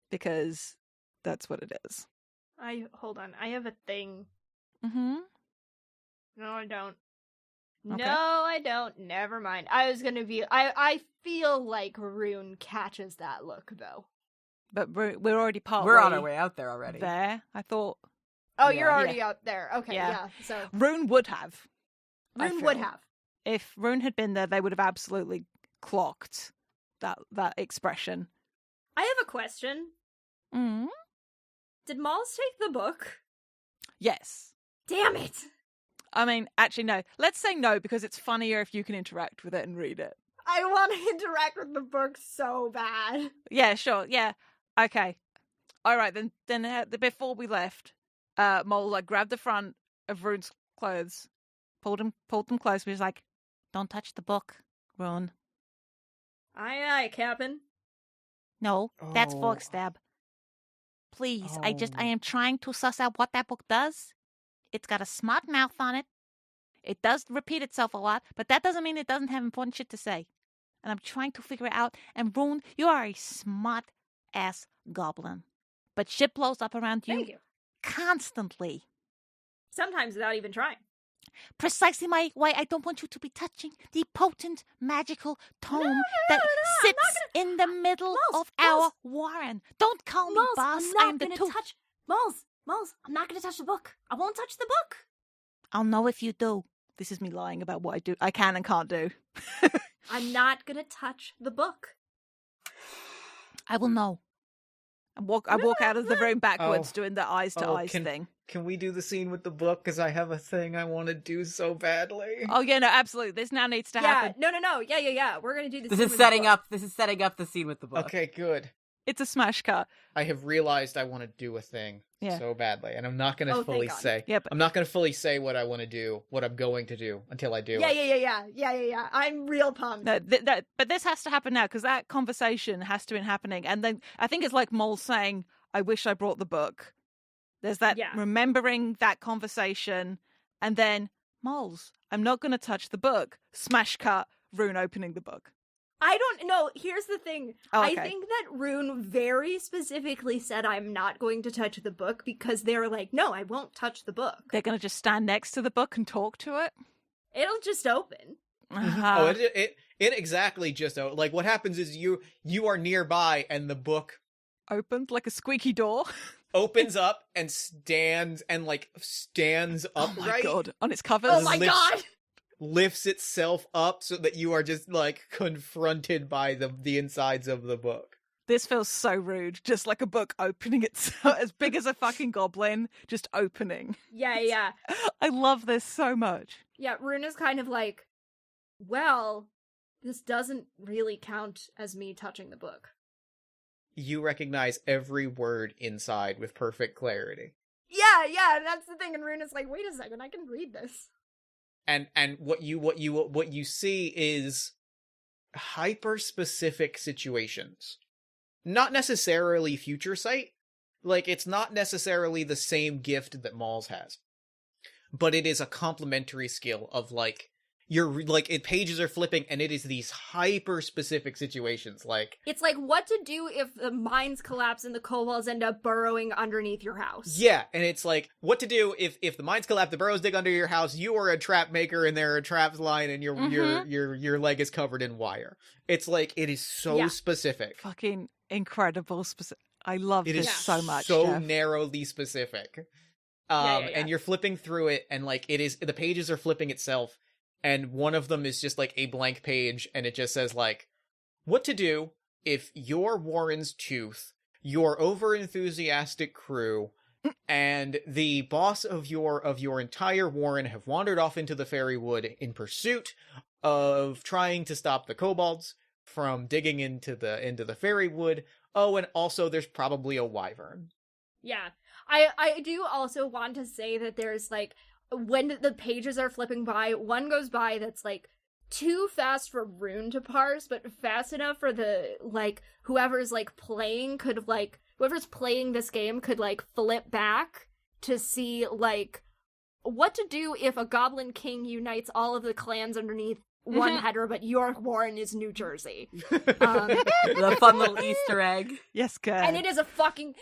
Because that's what it is.
Hold on. I have a thing.
Mm-hmm.
No, I don't.
Okay.
No, I don't. Never mind. I was gonna be. I feel like Rune catches that look though.
But we're already part.
We're on our way out there already.
There, I thought.
Oh,
Yeah.
you're already up there. Okay, yeah. So
Rune would have. I
Rune would
feel.
have.
If Rune had been there, they would have absolutely clocked that expression.
I have a question.
Mm.
Did Malls take the book?
Yes.
Damn it!
I mean, actually, no. Let's say no because it's funnier if you can interact with it and read it.
I want to interact with the book so bad.
Yeah, sure. Yeah. Okay. All right. Then before we left, Mole like grabbed the front of Rune's clothes, pulled them close. He was like, "Don't touch the book, Rune."
Aye, Captain.
No, that's
Oh.
Forkstab. Please, I
Oh.
am trying to suss out what that book does. It's got a smart mouth on it. It does repeat itself a lot, but that doesn't mean it doesn't have important shit to say. And I'm trying to figure it out. And Rune, you are a smart ass goblin. But shit blows up around
Thank you.
constantly.
Sometimes without even trying.
Precisely why I don't want you to be touching the potent magical tome that
no, I'm
sits
not
in the middle
Malls,
of our
Malls.
warren. Don't call me
Malls,
boss.
I'm
I
not
am the
gonna
tooth.
touch Malls, I'm not gonna touch the book. I won't touch the book.
I'll know if you do. This is me lying about what I can and can't do.
I'm not gonna touch the book.
I will know. I walk out of the room backwards
Oh.
doing the eyes to eyes
can,
thing.
Can we do the scene with the book? Because I have a thing I want to do so badly.
Oh yeah, no, absolutely. This now needs to happen.
No. Yeah. We're gonna do this.
This is setting up the scene with the book.
Okay, good.
It's a smash cut.
I have realized I want to do a thing
Yeah.
so badly, and I'm not going to
Oh,
fully
thank God.
say.
Yeah, but-
I'm not going to fully say what I want to do, what I'm going to do until I do it.
Yeah. I'm real pumped.
No, but this has to happen now because that conversation has to be happening. And then I think it's like Mole saying, "I wish I brought the book." There's that remembering that conversation, and then Moles, "I'm not going to touch the book." Smash cut. Rune opening the book.
I don't know. Here's the thing.
Oh, okay.
I think that Rune very specifically said, "I'm not going to touch the book," because they're like, "No, I won't touch the book.
They're going to just stand next to the book and talk to it.
It'll just open."
Oh, it exactly just like what happens is you are nearby and the book
Opened like a squeaky door.
opens up and stands upright.
Oh my god! On its covers.
Oh my God!
Lifts itself up so that you are just like confronted by the insides of the book.
This feels so rude. Just like a book opening itself, as big as a fucking goblin, just opening.
Yeah.
I love this so much.
Yeah, Rune is kind of like, well, this doesn't really count as me touching the book.
You recognize every word inside with perfect clarity.
Yeah, and that's the thing. And Rune is like, wait a second, I can read this.
And what you see is hyper specific situations. Not necessarily future sight. Like it's not necessarily the same gift that Malls has. But it is a complementary skill of pages are flipping and it is these hyper specific situations like
It's like what to do if the mines collapse and the kobolds end up burrowing underneath your house.
yeah, and it's like what to do if the mines collapse, the burrows dig under your house, you are a trap maker and there are traps lying and your leg is covered in wire. It's like it is so specific.
Fucking incredible. I love
It
this
is
so much.
so
Jeff.
narrowly specific.
Yeah.
And you're flipping through it and like it is the pages are flipping itself. And one of them is just like a blank page and it just says like, what to do if your Warren's tooth, your over-enthusiastic crew, and the boss of your entire Warren have wandered off into the fairy wood in pursuit of trying to stop the kobolds from digging into the fairy wood. Oh, and also there's probably a wyvern.
Yeah. I do also want to say that there's like, when the pages are flipping by, one goes by that's like, too fast for Rune to parse, but fast enough for the, like, whoever's, like, playing could, like, whoever's playing this game could, like, flip back to see, like, what to do if a Goblin King unites all of the clans underneath one header, but York Warren is New Jersey.
The fun little Easter egg.
Yes, good.
And it is a fucking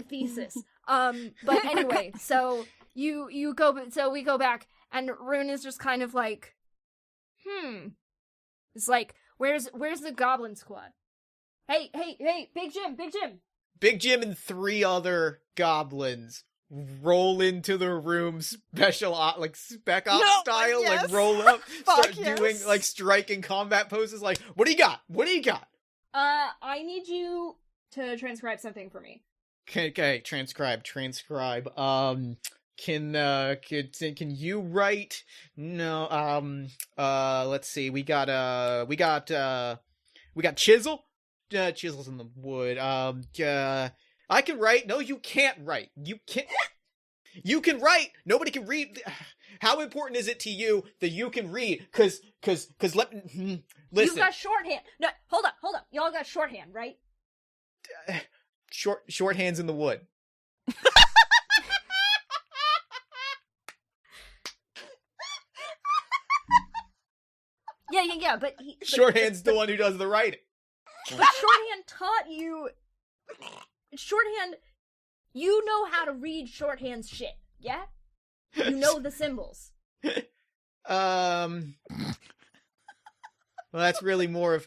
thesis. But anyway, so we go back, and Rune is just kind of like, It's like, where's the Goblin Squad? Hey, Big Jim!
Big Jim and 3 other goblins roll into the room spec ops style,
yes.
like roll up, start
yes.
doing like striking combat poses, like, what do you got?
I need you to transcribe something for me.
Okay, transcribe. Can you write? No. Let's see. We got chisel. Chisel's in the wood. I can write. No, you can't write. You can't. You can write. Nobody can read. How important is it to you that you can read? Cause listen.
You've got shorthand. No, hold up. Y'all got shorthand, right?
Shorthand's in the wood.
Yeah, but
Shorthand's the one who does the writing.
But shorthand taught you. Shorthand, you know how to read shorthand's shit, yeah? You know the symbols.
Well, that's really more of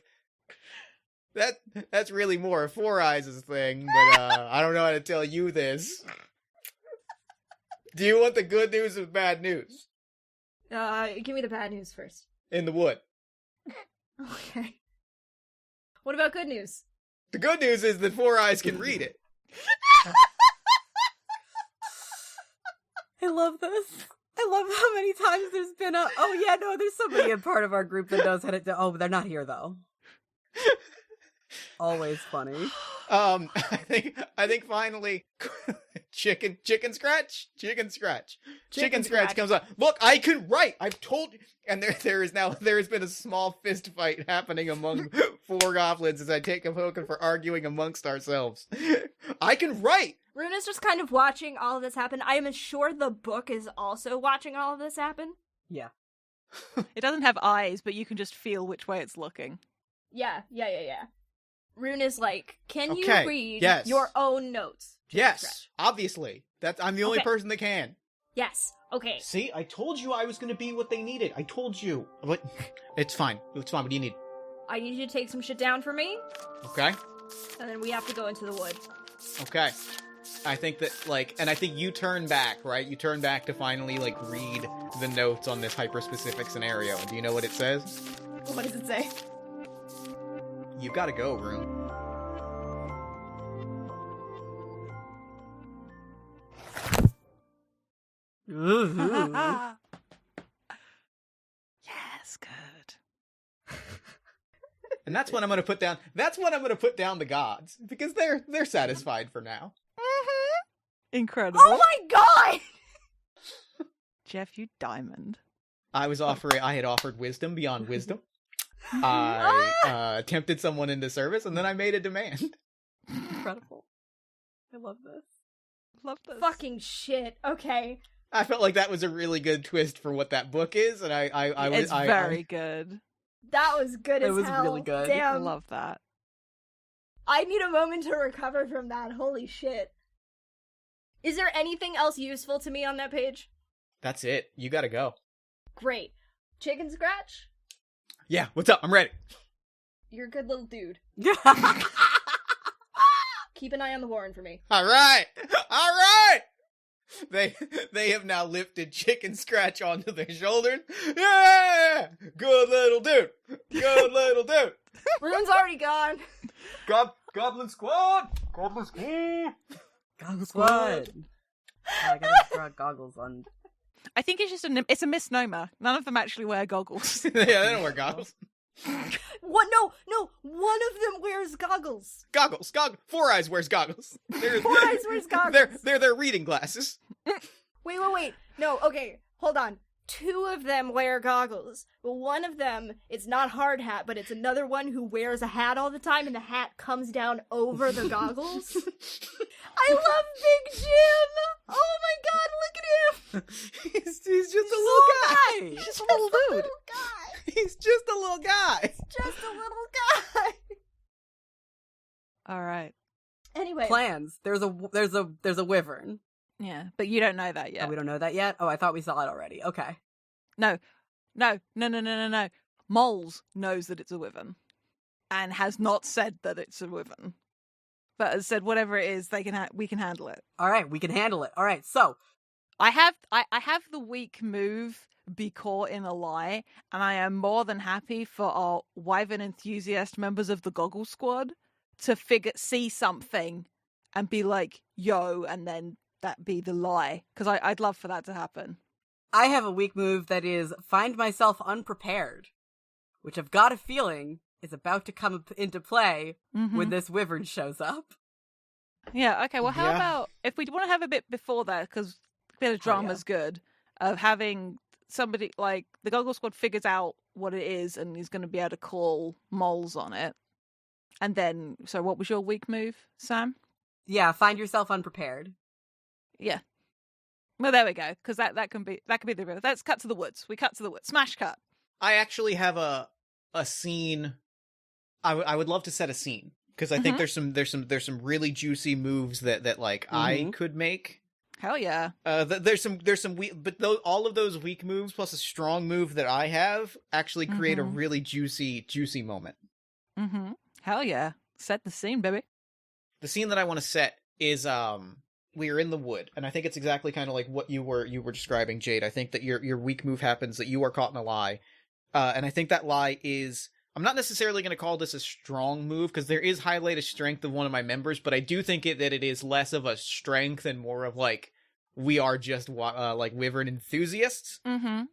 that's really more of Four Eyes' thing, but I don't know how to tell you this. Do you want the good news or bad news?
Give me the bad news first.
In the wood.
Okay. What about good news?
The good news is that Four Eyes can read it.
I love this. I love how many times there's been there's somebody in part of our group that knows how to do. Oh, but they're not here though. Always funny.
I think finally Chicken Scratch comes on. Look, I can write. I've told you. And there has been a small fist fight happening among 4 goblins as I take a token for arguing amongst ourselves. I can write.
Rune is just kind of watching all of this happen. I am sure the book is also watching all of this happen.
Yeah.
It doesn't have eyes, but you can just feel which way it's looking.
Yeah. Rune is like, can you
Okay,
read
yes.
your own notes?
Yes,
Scratch.
obviously. I'm the only
Okay.
person that can.
Yes. Okay.
See, I told you I was going to be what they needed. I told you. But it's fine. What do you need?
I need you to take some shit down for me,
Okay.
and then we have to go into the wood.
Okay. I think that, and I think you turn back, right? You turn back to finally, read the notes on this hyper-specific scenario. And do you know what it says?
What does it say?
You've got to go, Rune.
Yes, good.
And that's what I'm going to put down. That's what I'm going to put down the gods. Because they're satisfied for now.
Incredible.
Oh my god!
Jeff, you diamond.
I had offered wisdom beyond wisdom. I tempted someone into service, and then I made a demand.
Incredible. I love this.
Fucking shit. Okay.
I felt like that was a really good twist for what that book is, and
It's very good.
That was good as
It was
hell.
really good.
I
Damn.
love that.
I need a moment to recover from that. Holy shit. Is there anything else useful to me on that page?
That's it. You gotta go.
Great. Chicken Scratch?
Yeah, what's up? I'm ready.
You're a good little dude. Keep an eye on the Warren for me.
All right. They have now lifted Chicken Scratch onto their shoulder. Yeah, good little dude.
Rune's already gone.
Goblin Squad.
Goggles squad. I gotta draw goggles on.
I think it's just it's a misnomer. None of them actually wear goggles.
Yeah, they don't wear goggles.
What? No. One of them wears goggles.
Goggles. Four Eyes wears goggles.
Four Eyes wears goggles.
They're their reading glasses.
Wait. No, okay. Hold on. two of them wear goggles, but one of them, it's not hard hat, but it's another one who wears a hat all the time, and the hat comes down over the goggles. I love Big Jim! Oh my god, look at him!
He's just a little guy.
He's just a little dude.
Little guy.
He's just a little guy.
Just a little guy.
All right.
Anyway.
Plans. There's a wyvern.
Yeah, but you don't know that yet.
Oh, we don't know that yet? Oh, I thought we saw it already. Okay.
No. Moles knows that it's a wyvern and has not said that it's a wyvern, but has said whatever it is, we can handle it.
All right, we can handle it. All right, so
I have the weak move, be caught in a lie, and I am more than happy for our wyvern enthusiast members of the Goggle Squad to see something and be like, yo, and then that be the lie, because I'd love for that to happen.
I have a weak move that is find myself unprepared, which I've got a feeling is about to come into play when this wyvern shows up.
Yeah, okay, well, how
Yeah.
about, if we want to have a bit before that, because a bit of drama's good, of having somebody, like, the Goggle Squad figures out what it is and is going to be able to call moles on it. And then, so what was your weak move, Sam?
Yeah, find yourself unprepared.
Yeah. Well, there we go, because that can be the... Let's cut to the woods. We cut to the woods. Smash cut.
I actually have a scene. I would love to set a scene because I think there's some really juicy moves that like I could make.
Hell yeah.
There's some weak, but all of those weak moves plus a strong move that I have actually create a really juicy moment.
Mm-hmm. Hell yeah. Set the scene, baby.
The scene that I want to set is we are in the wood, and I think it's exactly kind of like what you were describing, Jade. I think that your weak move happens, that you are caught in a lie, and I think that lie is. I'm not necessarily going to call this a strong move because there is highlight a strength of one of my members, but I do think that it is less of a strength and more of like we are just like wyvern enthusiasts.
Mm-hmm.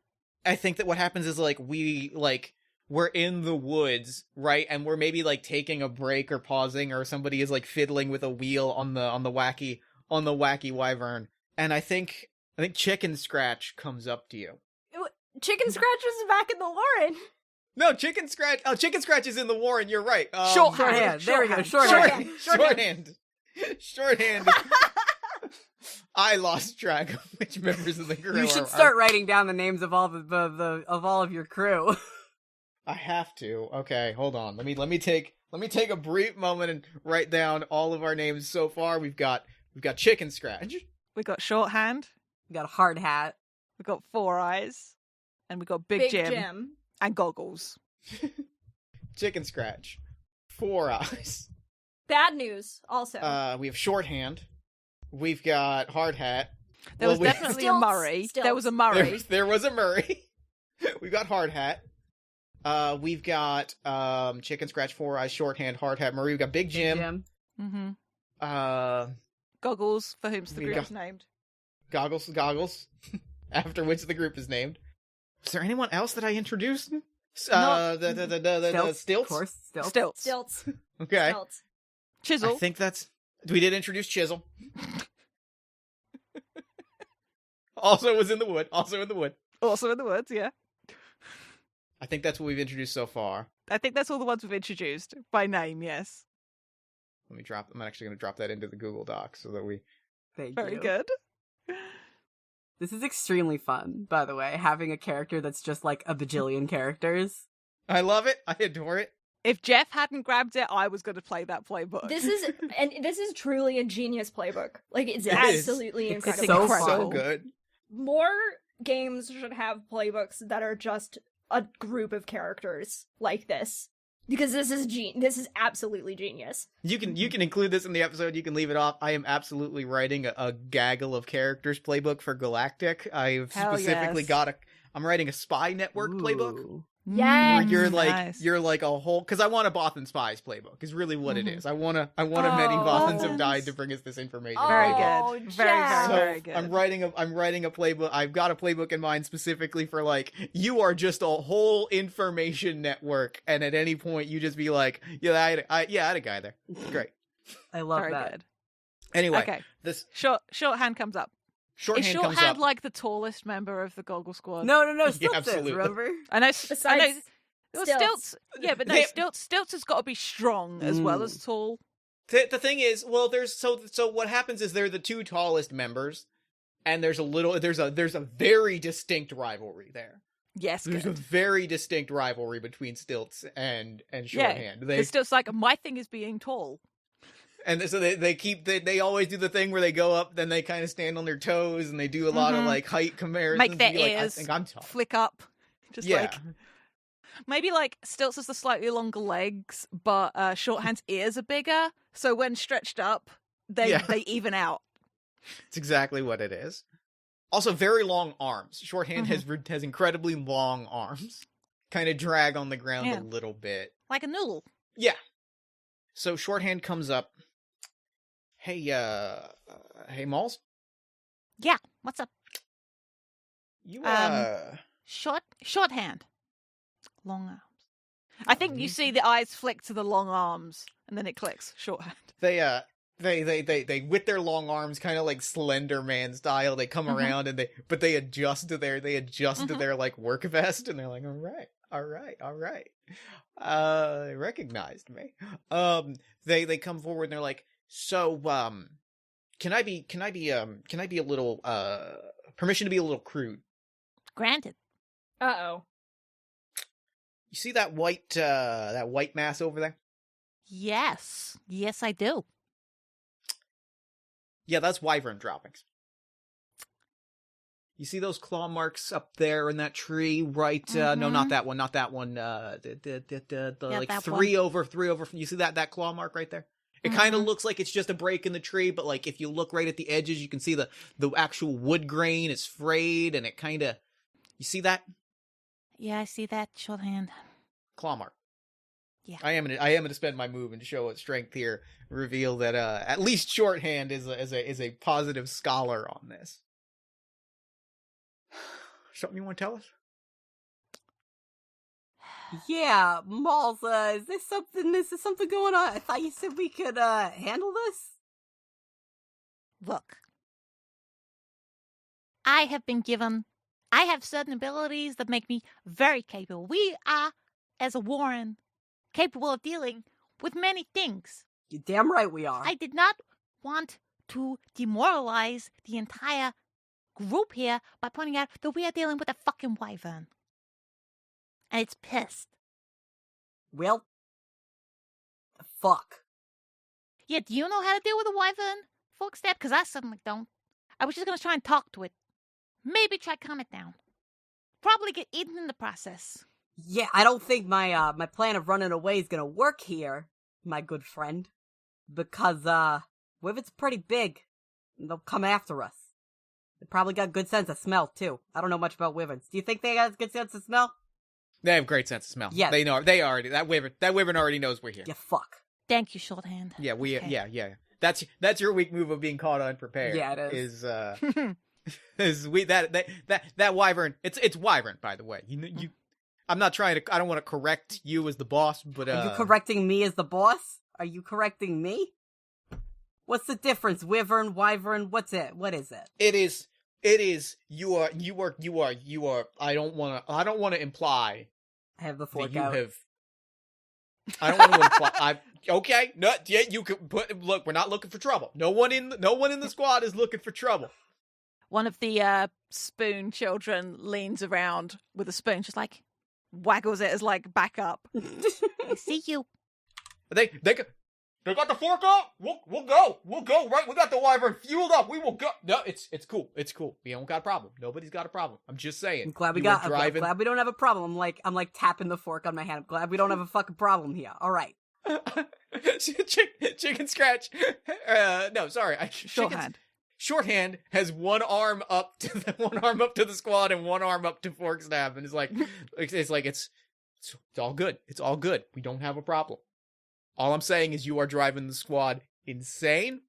I think that what happens is like we're in the woods, right, and we're maybe like taking a break or pausing, or somebody is like fiddling with a wheel on the wacky wyvern, and I think Chicken Scratch comes up to you.
Chicken Scratch is back in the Warren.
No, Chicken Scratch. Oh, Chicken Scratch is in the Warren. You're right.
Shorthand. There we go. Shorthand.
Shorthand. I lost track of which members of the crew.
You should start writing down the names of all of all of your crew.
I have to. Okay, hold on. Let me take a brief moment and write down all of our names so far. We've got Chicken Scratch.
We got Shorthand.
We got a hard hat.
We got Four Eyes. And we got Big Jim. And Goggles.
Chicken Scratch. Four Eyes.
Bad news, also.
We have Shorthand. We've got Hard Hat.
There was definitely a Murray.
Stilts.
There was a Murray.
There was a Murray. We've got Hard Hat. We've got Chicken Scratch, Four Eyes, Shorthand, Hard Hat, Murray. We've got Big Jim.
Mm-hmm. Goggles, for whom the group is named.
Goggles. After which the group is named. Is there anyone else that I introduced?
Stilts.
Stilts?
Of course,
Stilts.
Okay.
Stilts.
Chisel.
I think we did introduce Chisel. Also was in the wood. Also in the woods, yeah. I think that's what we've introduced so far.
I think that's all the ones we've introduced by name, yes.
I'm actually going to drop that into the Google Doc so that we...
Very good.
This is extremely fun, by the way, having a character that's just like a bajillion characters.
I love it. I adore it.
If Jeff hadn't grabbed it, I was going to play that playbook.
This is truly a genius playbook. Like, it's absolutely
It's
incredible.
so
good.
More games should have playbooks that are just a group of characters like this. Because this is absolutely genius.
You can include this in the episode. You can leave it off. I am absolutely writing a gaggle of characters playbook for Galactic. I've specifically I'm writing a spy network playbook.
Yes.
Where you're like a whole, because I want a Bothan Spies playbook is really what it is. I want many Bothans have died to bring us this information.
Very good. Very good.
I'm writing a playbook. I've got a playbook in mind specifically for like, you are just a whole information network, and at any point you just be like, I had a guy there. Great.
I love
Very
that.
Good.
Anyway,
okay.
this
Shorthand comes up. Is
Shorthand comes
Shorthand
up.
like the tallest member of the Goggle Squad?
No,
Yeah,
Stilts is,
absolutely.
remember?
I know.
Besides
Well,
Stilts.
Yeah, but no,
They-
Stilts has got to be strong as well as tall.
The thing is, well, there's so what happens is they're the two tallest members, and there's a very distinct rivalry there.
Yes,
There's a
good.
very distinct rivalry between Stilts and Shorthand.
Because Stilts like, my thing is being tall.
And so they always do the thing where they go up, then they kind of stand on their toes, and they do a lot of like height comparisons.
Make their
be like,
ears
I think I'm tall.
flick up. Just
Yeah.
like... Maybe like Stilts has the slightly longer legs, but Shorthand's ears are bigger, so when stretched up, they even out.
It's exactly what it is. Also, very long arms. Shorthand has incredibly long arms. Kind of drag on the ground a little bit.
Like a noodle.
Yeah. So Shorthand comes up. Hey, hey, Malls?
Yeah, what's up?
You,
Shorthand. Long arms. I think you see the eyes flick to the long arms, and then it clicks. Shorthand.
They with their long arms, kind of like Slender Man style, they come around and they adjust to their like work vest, and they're like, all right. They recognized me. They come forward and they're like, so, can I be a little, permission to be a little crude?
Granted.
Uh-oh.
You see that white mass over there?
Yes, I do.
Yeah, that's wyvern droppings. You see those claw marks up there in that tree, right? No, not that one. Like
that
three over. You see that claw mark right there? It kind of looks like it's just a break in the tree, but like if you look right at the edges, you can see the actual wood grain is frayed, and it kind of. You see that?
Yeah, I see that. Shorthand.
Claw mark.
Yeah.
I am gonna spend my move and show its strength here. Reveal that at least Shorthand is a positive scholar on this. Something you want to tell us?
Yeah, Malls, is there something going on? I thought you said we could handle this?
Look. I have certain abilities that make me very capable. We are, as a Warren, capable of dealing with many things.
You're damn right we are.
I did not want to demoralize the entire group here by pointing out that we are dealing with a fucking wyvern. And it's pissed.
Well, fuck.
Yeah, do you know how to deal with a wyvern, Forkstep? Because I suddenly don't. I was just going to try and talk to it. Maybe try calm it down. Probably get eaten in the process.
Yeah, I don't think my my plan of running away is gonna work here, my good friend. Because, wyverns pretty big. And they'll come after us. They probably got good sense of smell, too. I don't know much about wyverns. Do you think they got good sense of smell?
They have great sense of smell.
Yeah.
They know. They already that wyvern already knows we're here.
Yeah, fuck.
Thank you, Shorthand.
Yeah,
Okay.
yeah. That's your weak move of being caught unprepared.
Yeah, it is.
That wyvern. It's wyvern, by the way. You. I'm not trying to. I don't want to correct you as the boss, but
Are you correcting me as the boss? Are you correcting me? What's the difference? Wyvern, wyvern, what's it? What is it?
It is. You are. I don't want to imply
I have the
that
fork
you
out.
have. I don't want to imply. Okay. No. Yeah. You could put. Look, we're not looking for trouble. No one in the squad is looking for trouble.
One of the spoon children leans around with a spoon, just like waggles it as like back up. I see you.
They got the fork out. We'll go. Right. We got the wyvern fueled up. We will go. No, it's cool. We don't got a problem. Nobody's got a problem. I'm just saying.
I'm glad we
You were
I'm glad we don't have a problem. I'm like tapping the fork on my hand. I'm glad we don't have a fucking problem here. All right.
Chicken scratch. No, sorry. Shorthand has one arm up to the squad and one arm up to Forkstab, and it's all good. It's all good. We don't have a problem. All I'm saying is you are driving the squad insane,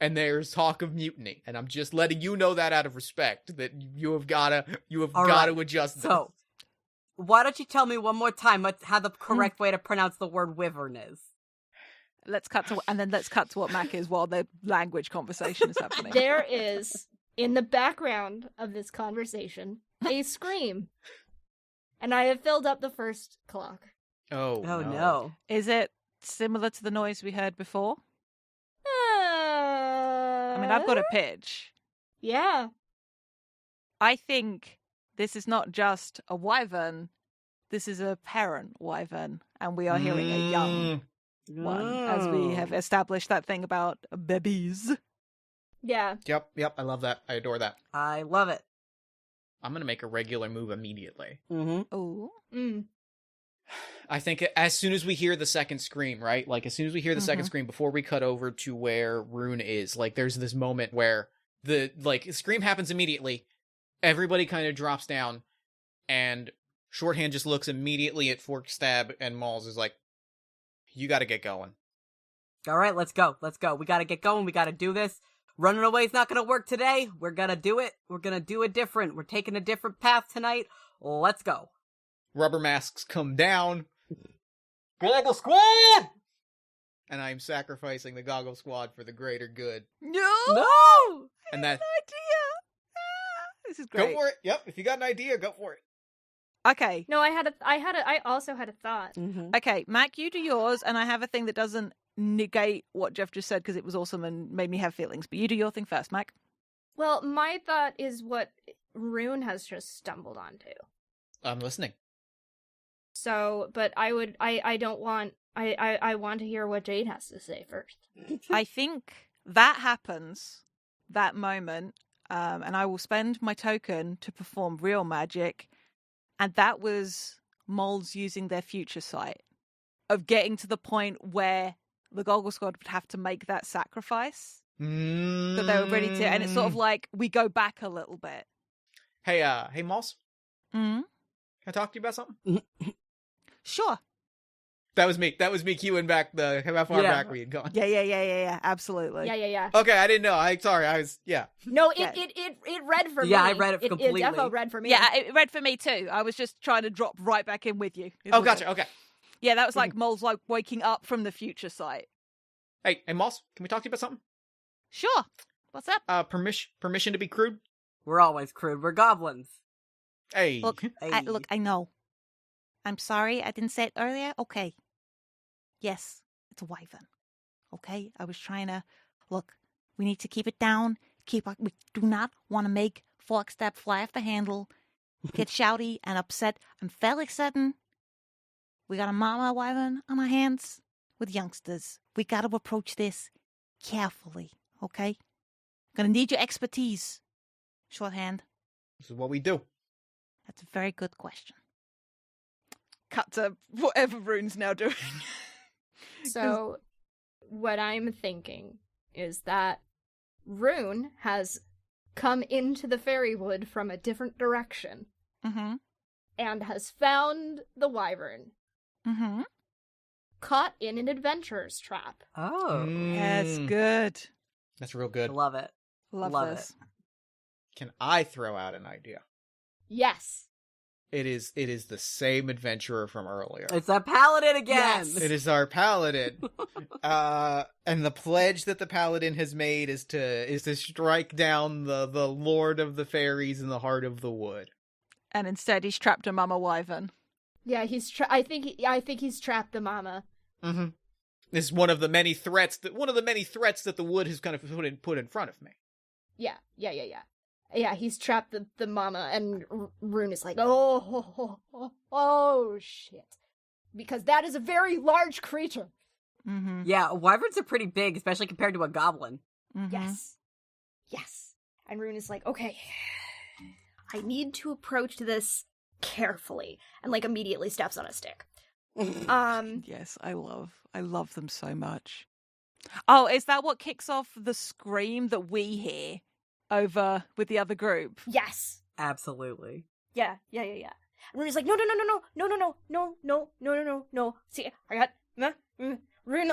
and there's talk of mutiny, and I'm just letting you know that out of respect that you have got to adjust.
So, why don't you tell me one more time how the correct way to pronounce the word wyvern is?
Let's cut to what Mac is while the language conversation is happening.
There is in the background of this conversation, a scream. And I have filled up the first clock.
Oh,
Oh
no.
no.
Is it similar to the noise we heard before? I mean, I've got a pitch.
Yeah.
I think this is not just a wyvern. This is a parent wyvern, and we are hearing a young one, as we have established that thing about babies.
Yeah.
Yep, I love that. I adore that.
I love it.
I'm gonna make a regular move immediately.
Mm-hmm.
Oh,
I think as soon as we hear the second scream, right? Like, as soon as we hear the second scream, before we cut over to where Rune is, like, there's this moment where the scream happens immediately, everybody kind of drops down, and Shorthand just looks immediately at Forkstab, and Malls is like, you gotta get going.
All right, let's go. Let's go. We gotta get going. We gotta do this. Running away is not gonna work today. We're gonna do it. We're gonna do it different. We're taking a different path tonight. Let's go.
Rubber masks come down. Goggle Squad! And I'm sacrificing the Goggle Squad for the greater good.
no!
And that,
Idea! This is great.
go for it. Yep, if you got an idea, go for it.
Okay.
No, I also had a thought.
Mm-hmm.
Okay, Mac, you do yours, and I have a thing that doesn't negate what Jeff just said because it was awesome and made me have feelings. But you do your thing first, Mac.
Well, my thought is what Rune has just stumbled onto.
I'm listening.
So, but I want to hear what Jade has to say first.
I think that happens, that moment, and I will spend my token to perform real magic, and that was Moles using their future sight of getting to the point where the Goggle Squad would have to make that sacrifice that they were ready to, and it's sort of like we go back a little bit.
Hey, Moss,
Mm-hmm.
can I talk to you about something?
Sure.
That was me queuing back how far back we had gone.
Yeah, absolutely.
Yeah.
Okay, I didn't know. Yeah.
No,
Yeah.
it read for me.
Yeah, I read it completely.
It defo read for me.
Yeah, it read for me too. I was just trying to drop right back in with you. is
Oh,
all
gotcha.
good.
Okay.
Yeah, that was like Moles like waking up from the future sight.
Hey, Moss, can we talk to you about something?
Sure. What's up?
Permission to be crude?
We're always crude. We're goblins.
Hey.
Look,
Hey.
I know. I'm sorry I didn't say it earlier. Okay. Yes, it's a wyvern. Okay? I was trying to... Look, we need to keep it down. We do not want to make Forkstab fly off the handle, get shouty and upset. I'm fairly certain we got a mama wyvern on our hands with youngsters. We got to approach this carefully, okay? Gonna need your expertise, Shorthand.
This is what we do.
That's a very good question. Cut to whatever Rune's now doing.
So, what I'm thinking is that Rune has come into the Fairywood from a different direction
Mm-hmm.
and has found the wyvern
Mm-hmm.
caught in an adventurer's trap.
Oh.
Yes, good.
That's real good.
Love it.
Love
Love
this.
Can I throw out an idea?
Yes.
It is the same adventurer from earlier.
It's a paladin again.
Yes.
It is our paladin. And the pledge that the paladin has made is to strike down the Lord of the Fairies in the heart of the wood.
And instead, he's trapped a mama wyvern.
Yeah, I think he's trapped the mama.
Mm-hmm. This is one of the many threats that the wood has kind of put in front of me.
Yeah. Yeah, he's trapped the mama, and Rune is like, oh, shit. Because that is a very large creature.
Mm-hmm.
Yeah, wyverns are pretty big, especially compared to a goblin.
Mm-hmm.
Yes. And Rune is like, okay, I need to approach this carefully, and like immediately steps on a stick.
Yes, I love them so much. Oh, is that what kicks off the scream that we hear over with the other group?
Yes.
Absolutely.
Yeah. And Rune's like, no. See, I got Rune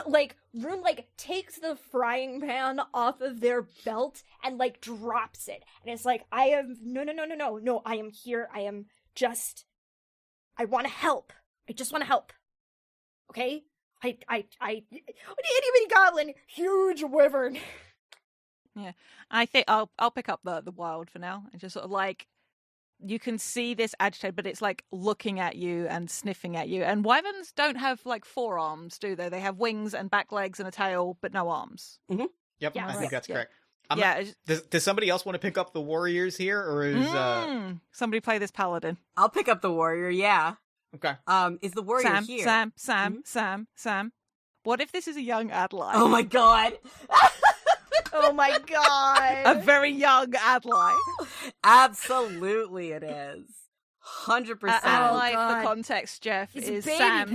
takes the frying pan off of their belt and like drops it, and it's like, I am no. I am here. I want to help. I just want to help. Okay. Itty bitty goblin, huge wyvern.
I think I'll pick up the wild for now and just sort of like you can see this agitated, but it's like looking at you and sniffing at you. And wyverns don't have like forearms, do they? They have wings and back legs and a tail, but no arms.
Yep,
Yeah,
I think
right.
that's
Yeah.
correct. Does somebody else want to pick up the warriors here, or is
somebody play this paladin?
I'll pick up the warrior, yeah.
okay?
Is the warrior here?
Sam. What if this is a young Adlai?
Oh my god!
Oh my god.
A very young Adlai.
Absolutely it is. 100%.
Adlai,
God.
for context, Jeff,
He's
is
a baby
Sam's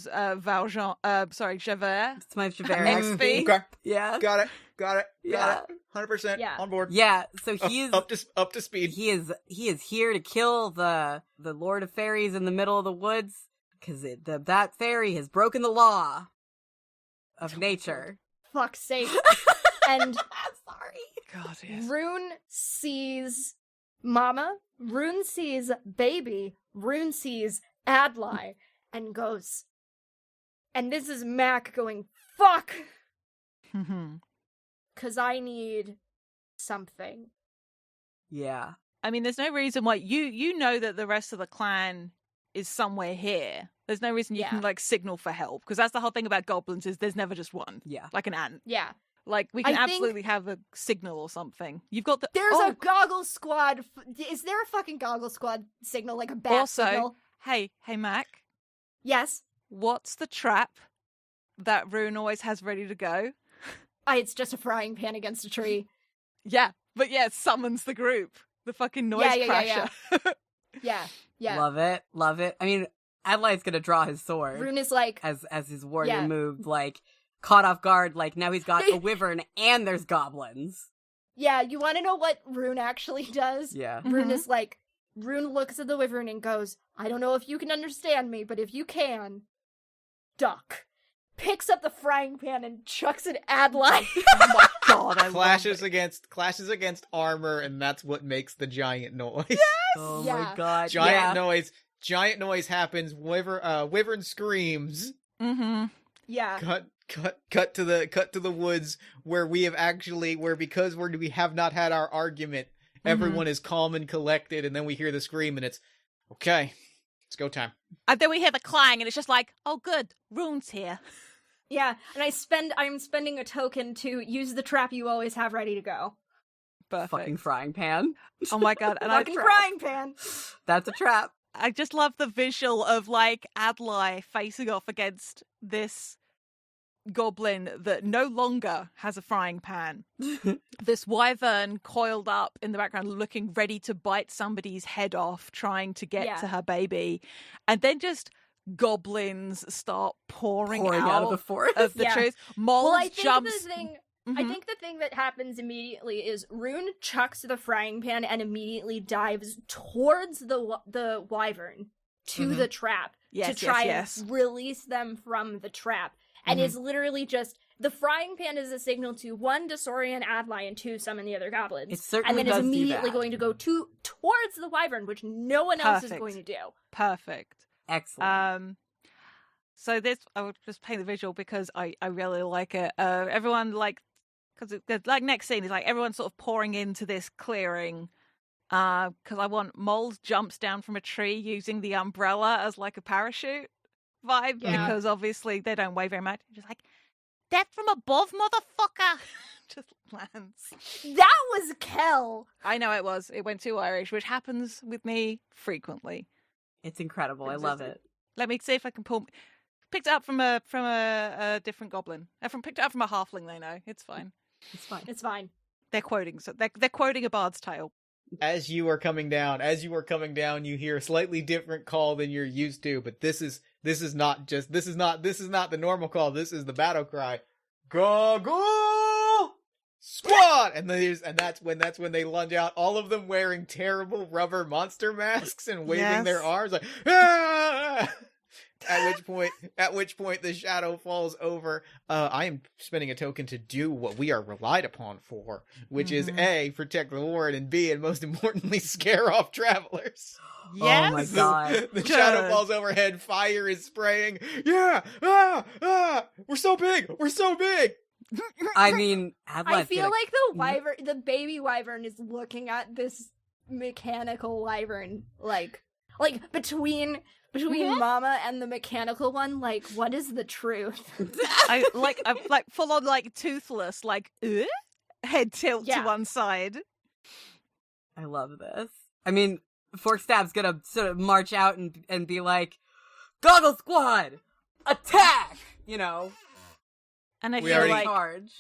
paladin.
Valjean, Javert.
It's my Javert
XP.
XP.
Okay,
Yeah.
got it.
Yeah.
100%
Yeah.
on board.
Yeah, so he's
up to speed.
he is here to kill the Lord of Fairies in the middle of the woods because that fairy has broken the law of nature.
Fuck's sake. And
Sorry.
God, yes.
Rune sees Mama, Rune sees Baby, Rune sees Adlai, and goes. And this is Mac going, fuck! Because I need something.
Yeah.
I mean, there's no reason why you know that the rest of the clan is somewhere here. There's no reason you
Yeah.
can like signal for help because that's the whole thing about goblins is there's never just one,
Yeah.
like an ant.
Yeah.
Like we can
I think-
absolutely have a signal or something. You've got the
There's
oh,
a goggle squad. Is there a fucking goggle squad signal, like a bat
also
signal?
hey Mac,
Yes.
what's the trap that Rune always has ready to go?
It's just a frying pan against a tree.
Yeah, but yeah, it summons the group. The fucking noise
Yeah.
crasher.
Yeah. Yeah.
Love it. I mean, Adlai's gonna draw his sword
Rune is like,
as his warrior
Yeah.
moved, like caught off guard. Like now he's got a wyvern and there's goblins.
yeah, you want to know what Rune actually does?
Yeah.
Mhm.
Rune is like, Rune looks at the wyvern and goes, I don't know if you can understand me, but if you can, duck. Picks up the frying pan and chucks it at Adlai.
Oh my god, I
Clashes
love
against armor, and that's what makes the giant noise.
Oh
Yeah.
my god.
Giant noise happens. Wyvern screams.
it. Mm-hmm.
Yeah.
Cut to the woods where we have not had our argument. Everyone is calm and collected, and then we hear the scream, and it's okay. It's go time.
And then we hear the clang, and it's just like, oh, good, Rune's here.
Yeah, and I'm spending a token to use the trap you always have ready to go.
Perfect.
Fucking frying pan.
Oh my god, and
Fucking frying pan.
That's a trap.
I just love the visual of like Adlai facing off against this goblin that no longer has a frying pan. This wyvern coiled up in the background looking ready to bite somebody's head off, trying to get
Yeah.
to her baby. And then just goblins start pouring
Out of the forest.
of the
Yeah.
trees. Mold
Well, I think
jumps.
the thing I
Mhm.
think the thing that happens immediately is Rune chucks the frying pan and immediately dives towards the wyvern to
Mhm.
the trap
Yes,
to try
yes.
and release them from the trap. And
Mhm.
is literally just the frying pan is a signal to one, disorient Adlai, and two, summon the other goblins.
It certainly
and then
does
is
do
immediately
that.
going to go towards the wyvern, which no one else is
Perfect.
going to do.
Perfect.
Excellent.
So this, I will just paint the visual because I really like it. Everyone like, because like next scene is like everyone sort of pouring into this clearing. Because I want Mold jumps down from a tree using the umbrella as like a parachute vibe.
Yeah.
Because obviously they don't weigh very much. Just like, death from above, motherfucker. Just lands.
That was Kel.
I know it was. It went too Irish, which happens with me frequently.
It's incredible. I love it.
Let me see if I can pull. Picked it up from a different goblin. Picked it up from a halfling. They know it's fine.
It's fine.
It's fine.
They're quoting. So they're quoting a bard's tale.
As you are coming down, you hear a slightly different call than you're used to. But this is not the normal call. This is the battle cry. Goggle squad, and that's when they lunge out. All of them wearing terrible rubber monster masks and waving
Yes.
their arms like. Ah! At which point the shadow falls over. I am spending a token to do what we are relied upon for, which is A, protect the ward, and B, and most importantly, scare off travelers.
Oh my god.
The shadow
Good.
falls overhead, fire is spraying. Yeah! We're so big!
I mean,
I feel like the wyvern, the baby wyvern, is looking at this mechanical wyvern, like between Mama and the mechanical one. Like, what is the truth?
I'm full on like toothless, like head tilt to one side.
I love this. I mean, Forkstab's gonna sort of march out and be like, "Goggle Squad, attack!" You know,
and I
We
feel
already-
like
charge,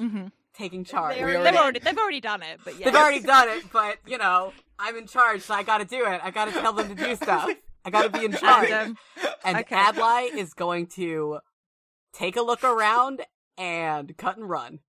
taking charge.
they've already done it, but yeah,
They've already done it, but you know, I'm in charge, so I gotta do it. I gotta tell them to do stuff. I gotta be in charge.
And, okay.
Adlai is going to take a look around and cut and run.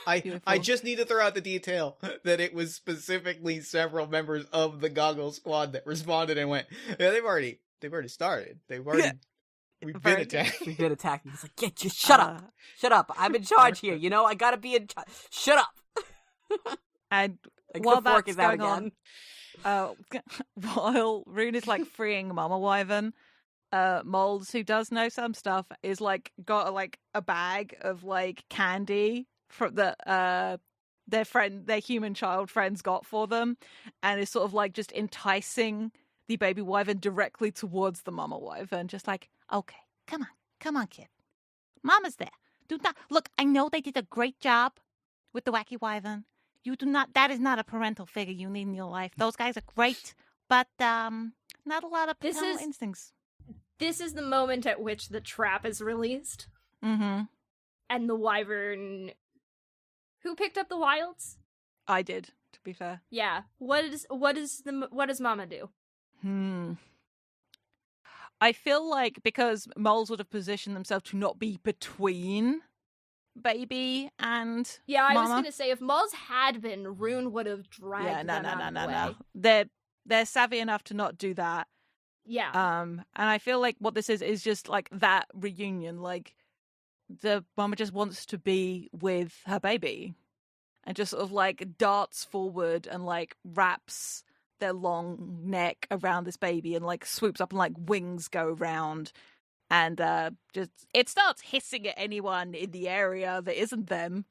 I just need to throw out the detail that it was specifically several members of the Goggle Squad that responded and went, yeah, they've already started. We've been attacking.
We've been attacking. He's like, yeah, just shut up. I'm in charge here. You know, I gotta be in charge. Shut up.
And
Like,
while
the fork
that's
is out
going
again.
on, while Rune is like freeing Mama Wyvern, Molds, who does know some stuff, is like got like a bag of like candy from their human child friends got for them, and is sort of like just enticing the baby wyvern directly towards the Mama Wyvern, just like, okay, come on, kid, Mama's there. Do not look. I know they did a great job with the wacky wyvern. You do not. That is not a parental figure you need in your life. Those guys are great, but not a lot of paternal instincts.
This is the moment at which the trap is released, and the wyvern. Who picked up the wilds?
I did, to be fair.
Yeah. What does Mama do?
I feel like because moles would have positioned themselves to not be between baby and
I
Mama.
was gonna say if Moles had been, Rune would have dragged them out of the way.
They're savvy enough to not do that.
Yeah.
And I feel like what this is just like that reunion. Like the Mama just wants to be with her baby, and just sort of like darts forward and like wraps their long neck around this baby and like swoops up and like wings go round. And just it starts hissing at anyone in the area that isn't them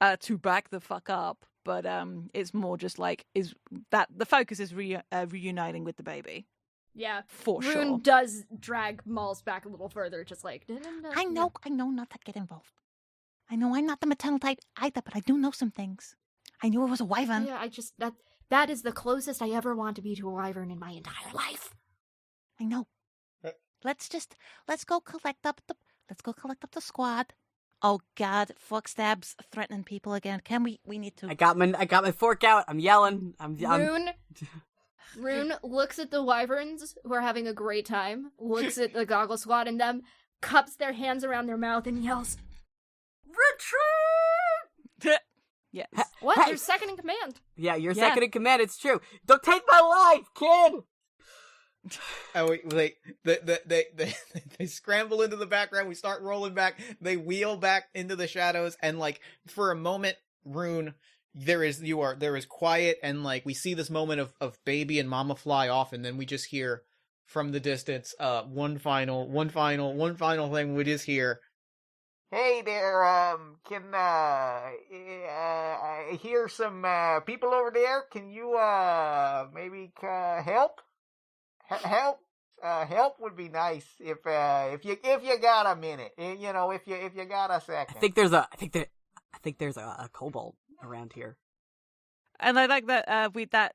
to back the fuck up. But it's more just like is that the focus is reuniting with the baby.
Yeah,
for
Rune
sure.
Rune does drag Moles back a little further, just like
I know not to get involved. I know I'm not the maternal type either, but I do know some things. I knew it was a wyvern.
Yeah, I just that is the closest I ever want to be to a wyvern in my entire life.
I know. Let's go collect up the squad. Oh God, Forkstab's threatening people again. We need to.
I got my fork out. I'm yelling.
Rune looks at the wyverns who are having a great time, looks at the Goggle Squad and them, cups their hands around their mouth and yells, "Retreat!"
Yes.
What?
Hey.
You're second in command.
Yeah, you're second in command. It's true. Don't take my life, kid.
Oh, wait, they scramble into the background. We start rolling back. They wheel back into the shadows, and like for a moment, Rune, there is quiet, and like we see this moment of baby and Mama fly off, and then we just hear from the distance, one final thing. We just hear, "Hey there, can I hear some people over there? Can you maybe help? Help would be nice if you got a minute. You know, if you got a second."
I think there's a kobold around here.
And I like that with that.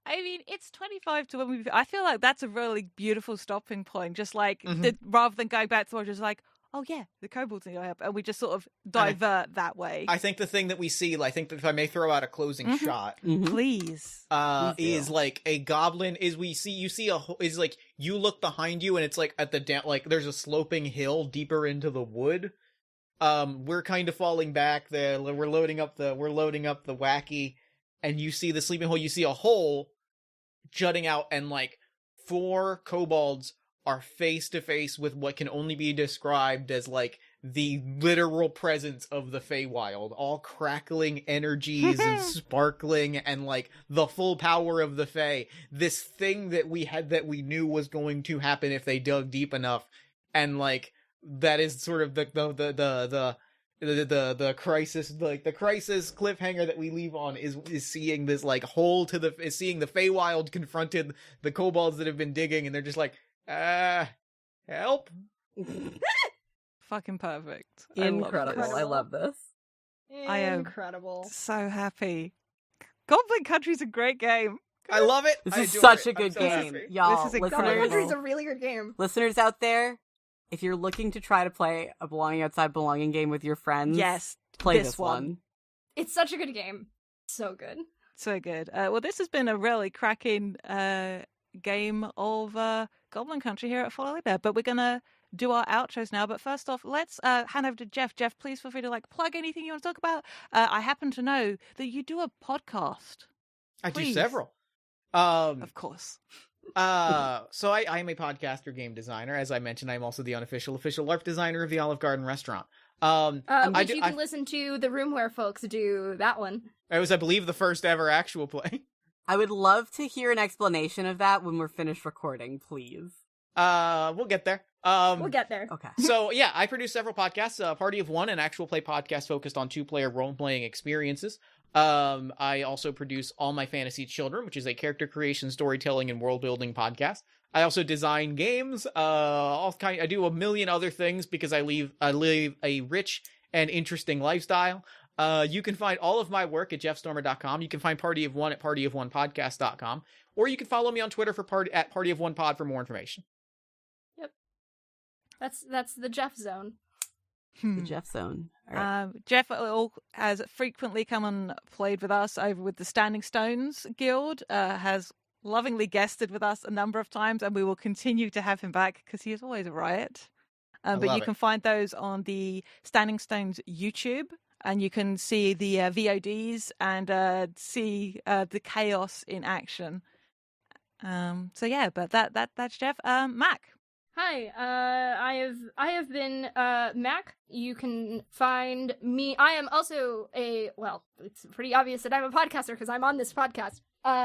I mean, it's 25 to when we. I feel like that's a really beautiful stopping point. Just like rather than going back to just like, oh yeah, the kobolds need our help, and we just sort of divert that way.
I think the thing that we see, I think that if I may throw out a closing shot,
Please.
is like a goblin. You see you look behind you, and it's like at the down, like there's a sloping hill deeper into the wood. We're kind of falling back there. We're loading up the wacky, and you see the sleeping hole. You see a hole jutting out, and like 4 kobolds are face to face with what can only be described as like the literal presence of the Feywild, all crackling energies and sparkling, and like the full power of the Fey. This thing that we knew was going to happen if they dug deep enough, and like that is sort of the the crisis, like the crisis cliffhanger that we leave on is seeing this like hole to the is seeing the Feywild confronted the kobolds that have been digging, and they're just like, help.
Fucking perfect.
Incredible. I love this.
I am
Incredible.
so happy. Goblin Country's a great game.
I love it.
This
I
is
adore
such
it.
a good
I'm so
game.
happy.
Y'all,
This is
Goblin
incredible.
Country's a really good game.
listeners out there, if you're looking to try to play a Belonging Outside Belonging game with your friends,
Yes,
play
this
this one.
It's such a good game. So good.
so good. Well, this has been a really cracking game of Goblin Country here at Follow Bear, but we're gonna do our outros now. But first off, let's hand over to Jeff. Jeff, please feel free to plug anything you want to talk about. I happen to know that you do a podcast.
I do
Please.
several.
Of course.
So I am a podcaster, game designer. As I mentioned, I'm also the official LARP designer of the Olive Garden restaurant.
Which you can listen to the Roomware folks do that one.
It was, I believe, the first ever actual play.
I would love to hear an explanation of that when we're finished recording, please.
We'll get there.
We'll get there.
Okay.
So yeah, I produce several podcasts. Party of One, an actual play podcast focused on 2-player role-playing experiences. I also produce All My Fantasy Children, which is a character creation, storytelling, and world-building podcast. I also design games. I do a million other things because I live a rich and interesting lifestyle. You can find all of my work at jeffstormer.com. You can find Party of One at partyofonepodcast.com, or you can follow me on Twitter at Party of One Pod for more information.
That's the Jeff zone.
The Jeff Zone. All right.
Jeff has frequently come and played with us over with the Standing Stones Guild, has lovingly guested with us a number of times, and we will continue to have him back because he is always a riot. But you can find those on the Standing Stones YouTube, and you can see the VODs and see the chaos in action. So yeah, but that's Jeff. Mac.
Hi, I have been Mac. You can find me. I am also it's pretty obvious that I'm a podcaster because I'm on this podcast.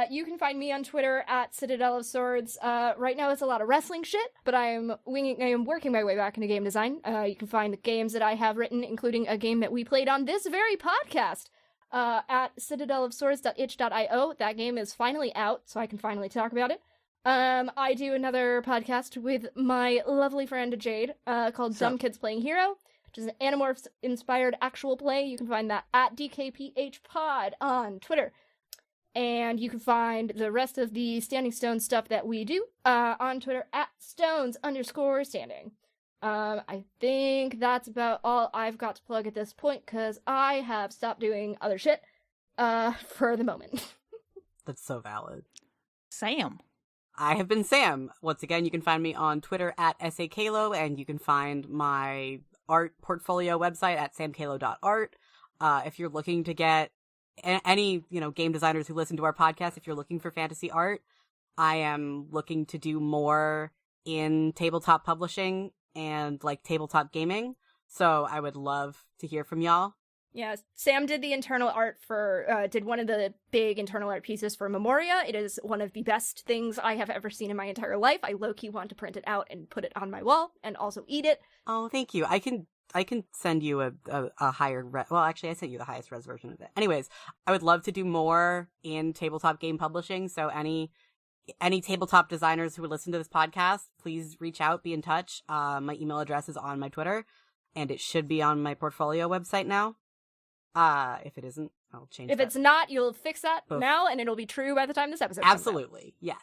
You can find me on Twitter at Citadel of Swords. Right now it's a lot of wrestling shit, but I am working my way back into game design. You can find the games that I have written, including a game that we played on this very podcast, at citadelofswords.itch.io. That game is finally out, so I can finally talk about it. I do another podcast with my lovely friend Jade, called Dumb Kids Playing Hero, which is an Animorphs-inspired actual play. You can find that at DKPHpod on Twitter. And you can find the rest of the Standing Stone stuff that we do, on Twitter at stones_standing. I think that's about all I've got to plug at this point, because I have stopped doing other shit, for the moment.
That's so valid.
Sam.
I have been Sam. Once again, you can find me on Twitter at SAKalo, and you can find my art portfolio website at samkalo.art. If you're looking to get any, game designers who listen to our podcast, if you're looking for fantasy art, I am looking to do more in tabletop publishing and tabletop gaming. So I would love to hear from y'all.
Yeah, Sam did the internal art did one of the big internal art pieces for Memoria. It is one of the best things I have ever seen in my entire life. I low-key want to print it out and put it on my wall and also eat it.
Oh, thank you. I can send you a higher actually I sent you the highest res version of it. Anyways, I would love to do more in tabletop game publishing. So any tabletop designers who would listen to this podcast, please reach out, be in touch. My email address is on my Twitter, and it should be on my portfolio website now. If it isn't, I'll change it.
If it's not, you'll fix that now, and it'll be true by the time this episode
Absolutely, yes.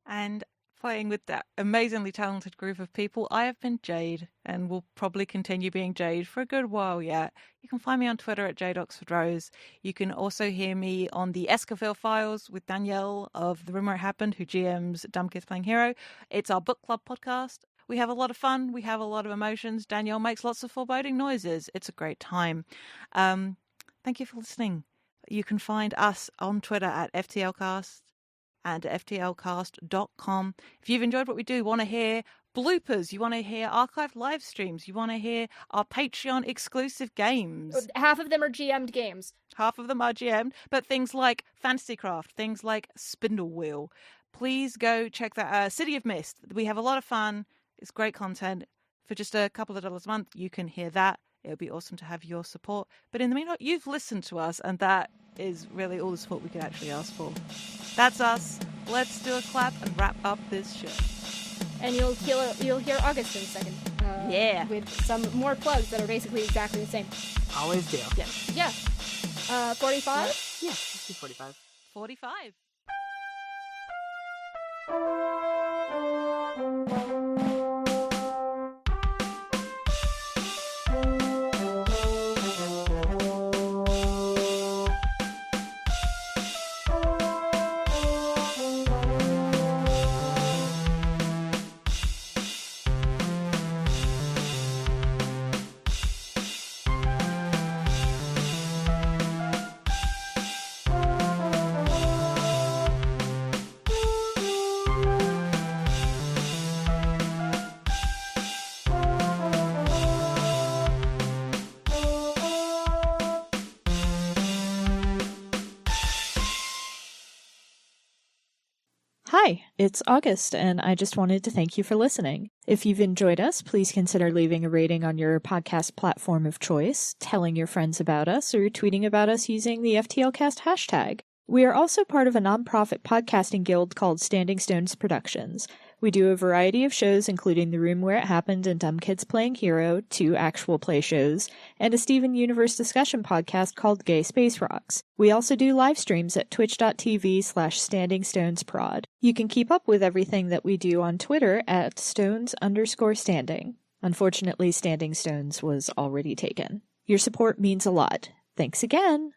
And playing with that amazingly talented group of people, I have been Jade, and will probably continue being Jade for a good while yet. You can find me on Twitter at JadeOxfordRose. You can also hear me on the Escafil Files with Danielle of The Rumor It Happened, who GMs Dumb Kids Playing Hero. It's our book club podcast. We have a lot of fun. We have a lot of emotions. Danielle makes lots of foreboding noises. It's a great time. Thank you for listening. You can find us on Twitter at FTLcast and FTLcast.com. If you've enjoyed what we do, want to hear bloopers, you want to hear archived live streams, you want to hear our Patreon exclusive games.
Half of them are GM'd games.
Half of them are GM'd, but things like Fantasycraft, things like Spindle Wheel. Please go check that. City of Mist. We have a lot of fun. It's great content. For just a couple of dollars a month, you can hear that It would be awesome to have your support. But in the meantime, you've listened to us, and that is really all the support we can actually ask for. That's us. Let's do a clap and wrap up this show.
And you'll hear August in a second.
Yeah.
With some more plugs that are basically exactly the same.
Always do.
Yeah. 45?
Yeah, let's do 45.
45.
Hi, it's August, and I just wanted to thank you for listening. If you've enjoyed us, please consider leaving a rating on your podcast platform of choice, telling your friends about us, or tweeting about us using the FTLcast hashtag. We are also part of a nonprofit podcasting guild called Standing Stones Productions. We do a variety of shows, including The Room Where It Happened and Dumb Kids Playing Hero, 2 actual play shows, and a Steven Universe discussion podcast called Gay Space Rocks. We also do live streams at twitch.tv/standingstonesprod. You can keep up with everything that we do on Twitter at stones_standing. Unfortunately, Standing Stones was already taken. Your support means a lot. Thanks again!